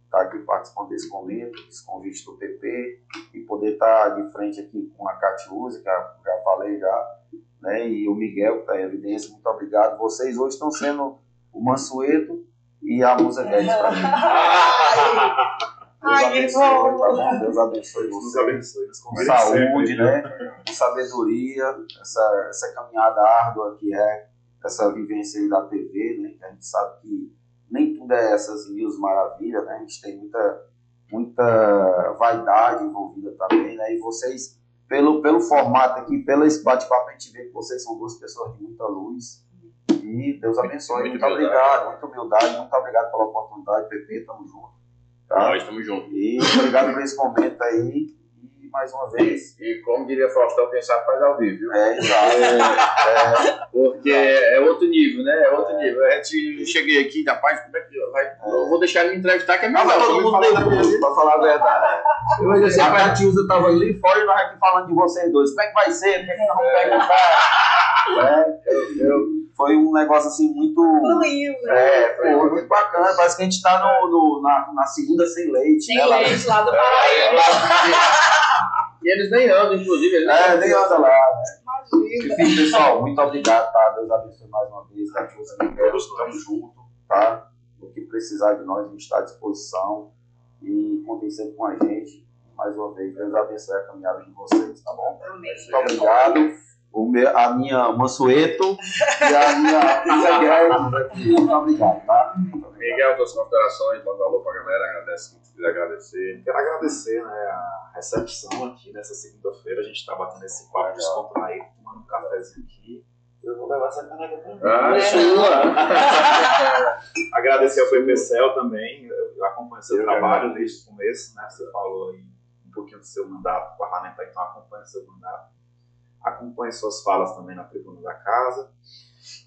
Estar aqui participando desse momento, desse convite do PP, e poder estar de frente aqui com a Catiúza, que já falei já, né? E o Miguel, que está em evidência. Muito obrigado. Vocês hoje estão sendo o Mansueto e a Musa Guedes para mim. Deus abençoe vocês. Com saúde, né? Com sabedoria, essa caminhada árdua que é essa vivência aí da TV, né? Que a gente sabe que nem tudo é essas mil maravilhas, né? A gente tem muita vaidade envolvida também, né? E vocês, pelo formato aqui, pelo esse bate-papo, a gente vê que vocês são duas pessoas de muita luz. E Deus abençoe. Muito obrigado, muita humildade, muito obrigado pela oportunidade, PP, tamo junto. Tá? Nós estamos juntos. E obrigado por esse momento aí. E mais uma vez. E como diria Faustão, quem sabe faz ao vivo, viu? Exato. Porque é outro nível, né? É outro nível. Eu cheguei aqui, rapaz, como é que vai? Eu vou deixar ele me entrevistar, que é melhor. Todo mundo nervoso, pra falar a verdade. A Catiúza tava ali fora e nós aqui falando de vocês dois. Como é que vai ser? O que é que nós vamos perguntar? Foi um negócio assim muito. Fluiu, né? Foi muito bacana. Parece que a gente tá na segunda sem leite. Sem leite lá do Paraíba. E eles nem andam, inclusive. Eles nem andam lá, né? Imagina. Enfim, pessoal, muito obrigado, tá? Deus abençoe mais uma vez. Catiúza, Miguel, estamos juntos, tá? O que precisar de nós, a gente está à disposição. E contem sempre com a gente. Mais uma vez, Deus abençoe a caminhada de vocês, tá bom? Amém. Muito obrigado. A minha Mansueto e a minha Musa Guedes aqui. Muito obrigado, tá? Miguel, tuas considerações, manda um alô pra galera, agradece quem quiser agradecer. Quero agradecer, né, a recepção aqui nessa segunda-feira. A gente está batendo esse papo descontraído, tomando um cafezinho aqui. Eu vou levar essa caneca pra mim. Sua! Agradecer ao PPCL também. Eu acompanho seu trabalho desde o começo, né? Você falou aí um pouquinho do seu mandato parlamentar, então acompanho seu mandato. Acompanho suas falas também na tribuna da casa.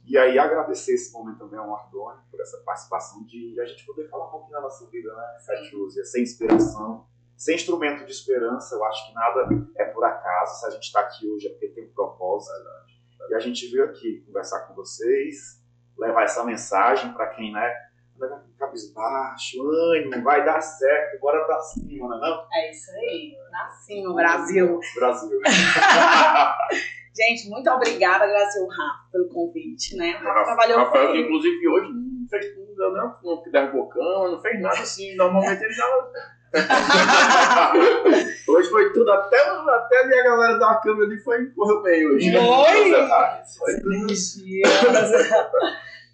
E aí agradecer esse momento também ao Mardoni por essa participação de a gente poder falar um pouquinho da nossa vida, né? Catiúzia, sem inspiração, sem instrumento de esperança. Eu acho que nada é por acaso. Se a gente está aqui hoje é porque tem um propósito. E a gente veio aqui conversar com vocês, levar essa mensagem para quem, né? Anda com cabisbaixo, ânimo, vai dar certo, bora pra cima, não é não? É isso aí, pra cima, Brasil. Brasil. Gente, muito obrigada, agradecer o Rafa pelo convite, né? O Rafa trabalhou Rafael, que comigo. inclusive hoje não fez nada, não derrubou cama, não fez nada assim. Normalmente ele já. Hoje foi tudo, até ali a galera da câmera ali correu bem hoje. Foi energia.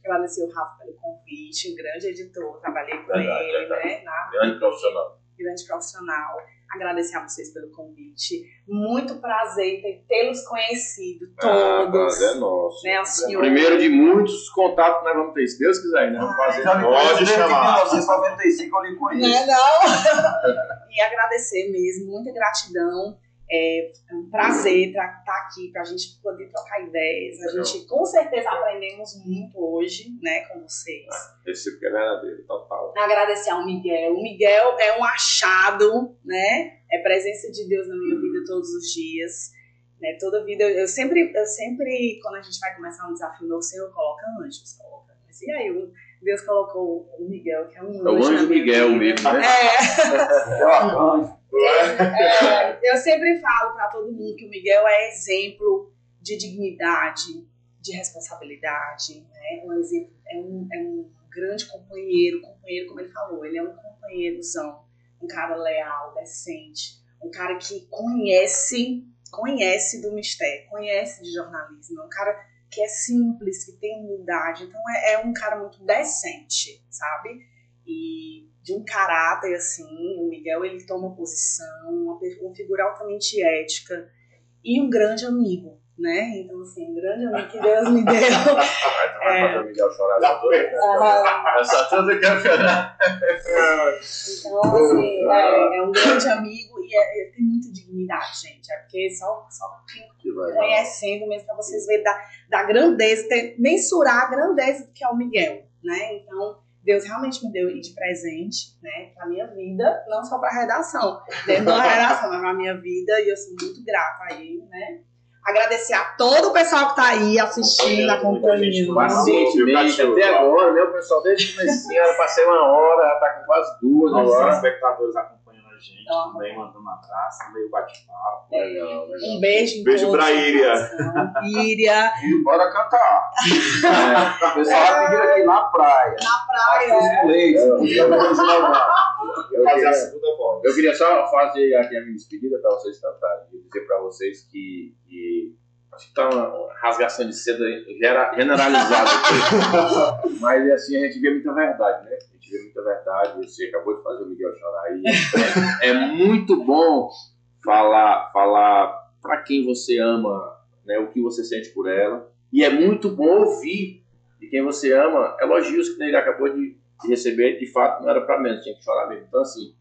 Agradecer o Rafa pelo convite, um grande editor, trabalhei com ele, né? Grande profissional. Grande profissional. Agradecer a vocês pelo convite. Muito prazer em tê-los conhecido, todos. É nosso. Né, o senhor. Primeiro de muitos contatos nós vamos ter, se Deus quiser, né? Vamos fazer. Pode chamar. Em 1995 eu lhe conheço. Não. E agradecer mesmo, muita gratidão. É um prazer estar aqui para a gente poder trocar ideias. A gente com certeza aprendemos muito hoje, né, com vocês. Esse é verdadeiro, total. Agradecer ao Miguel. O Miguel é um achado, né? É presença de Deus na minha vida todos os dias. Né? Toda vida, eu sempre, quando a gente vai começar um desafio novo, o Senhor coloca anjos. Mas e aí, Deus colocou o Miguel, que é um anjo. É o anjo Miguel mesmo, né? Eu sempre falo para todo mundo que o Miguel é exemplo de dignidade, de responsabilidade, né? Um exemplo, é um grande companheiro, como ele falou, ele é um companheirozão, um cara leal, decente, um cara que conhece do mistério, conhece de jornalismo, é um cara que é simples, que tem humildade, então é um cara muito decente, sabe? E de um caráter, assim, o Miguel, ele toma posição, uma figura altamente ética e um grande amigo, né? Então, assim, um grande amigo que Deus me deu. Fazer o Miguel chorar essa toda que eu chorar. Então, assim, é um grande amigo e tem muita dignidade, gente. É porque só quem conhecendo mesmo, pra vocês verem da grandeza, mensurar a grandeza que é o Miguel, né? Então, Deus realmente me deu ele de presente, né, pra minha vida, não só pra redação, dentro da redação, mas pra minha vida, e eu sou muito grata a ele, né. Agradecer a todo o pessoal que tá aí assistindo, acompanhando. Pacientemente, até agora, né, o pessoal desde o comecinho, eu passei uma hora, já tá com quase 2 Nossos agora. espectadores acompanhando a gente, também mandando um abraço, meio bate-papo. Legal. Um beijo em Beijo todos, pra Íria. Íria. E bora cantar. O pessoal vai pedir aqui na praia. Na praia. Fazer a segunda volta. Eu queria só fazer aqui a minha despedida para vocês cantarem. E dizer para vocês que acho que está uma rasgação de seda generalizada aqui. Mas assim, a gente vê muita verdade, né? A gente vê muita verdade. Você acabou de fazer o Miguel chorar aí. É muito bom falar para quem você ama, né, o que você sente por ela. E é muito bom ouvir de quem você ama elogios que ele acabou de receber. De fato, não era para menos, tinha que chorar mesmo. Então, assim,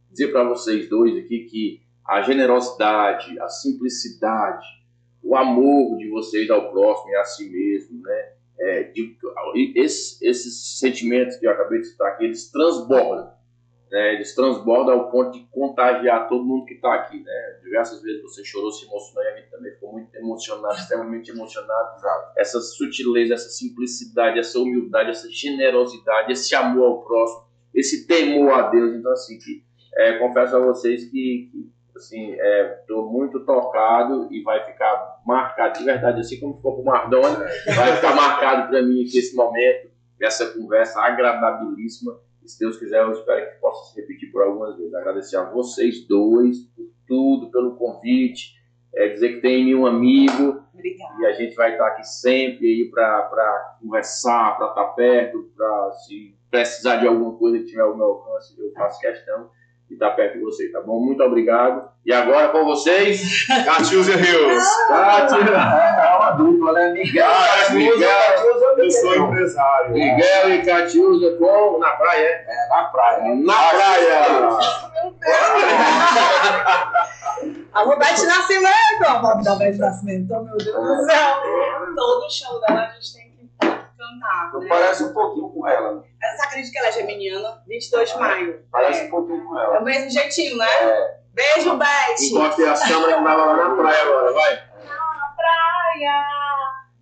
dizer para vocês dois aqui que a generosidade, a simplicidade, o amor de vocês ao próximo e a si mesmo, né? Esses sentimentos que eu acabei de citar aqui, eles transbordam. Né? Eles transbordam ao ponto de contagiar todo mundo que está aqui. Né? Diversas vezes você chorou, se emocionou e a gente também ficou muito emocionado, extremamente emocionado. Essa sutileza, essa simplicidade, essa humildade, essa generosidade, esse amor ao próximo, esse temor a Deus. Então, assim, confesso a vocês que assim, estou muito tocado e vai ficar marcado de verdade, assim como ficou para o Mardoni, vai ficar marcado para mim aqui esse momento, essa conversa agradabilíssima. Se Deus quiser, eu espero que possa se repetir por algumas vezes. Agradecer a vocês dois por tudo, pelo convite, dizer que tem em mim um amigo. Obrigada. E a gente vai estar aqui sempre para conversar, para estar perto, para se precisar de alguma coisa que tiver ao meu alcance, eu faço questão. E estar perto de você, tá bom? Muito obrigado. E agora com vocês, Catiúzia Rios. É uma dupla, né? Miguel. Eu sou empresário. Miguel e Catiúza com na praia, é? É, na praia. Na praia! Alô, Beth Nascimento! A Bob da Beth Nascimento, oh, meu Deus do céu! Todo show dela a gente tem que cantar, Tu né? parece um pouquinho com ela. Né? Você acredita que ela é geminiana? 22 de maio. Parece um pouquinho com É ela. o mesmo jeitinho, né? Beijo, Beth! Encoste as câmeras que tava lá na praia agora, vai! Na praia,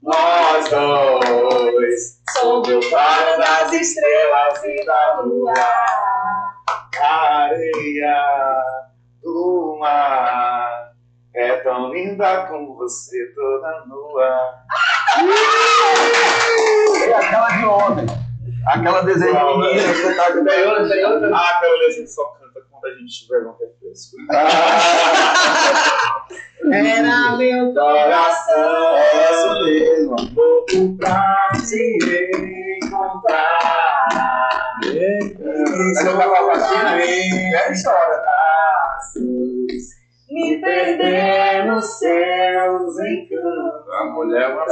Nós dois, sob o claro das estrelas e da lua. a areia do mar é tão linda como você toda nua. É aquela de ontem. Aquela desenho de menina que você tá com Ah, Carolina, a gente só canta quando a gente tiver um refresco. Era meu coração. É isso mesmo. Louco pra te encontrar. É história. Me perder nos seus encantos. A mulher é uma É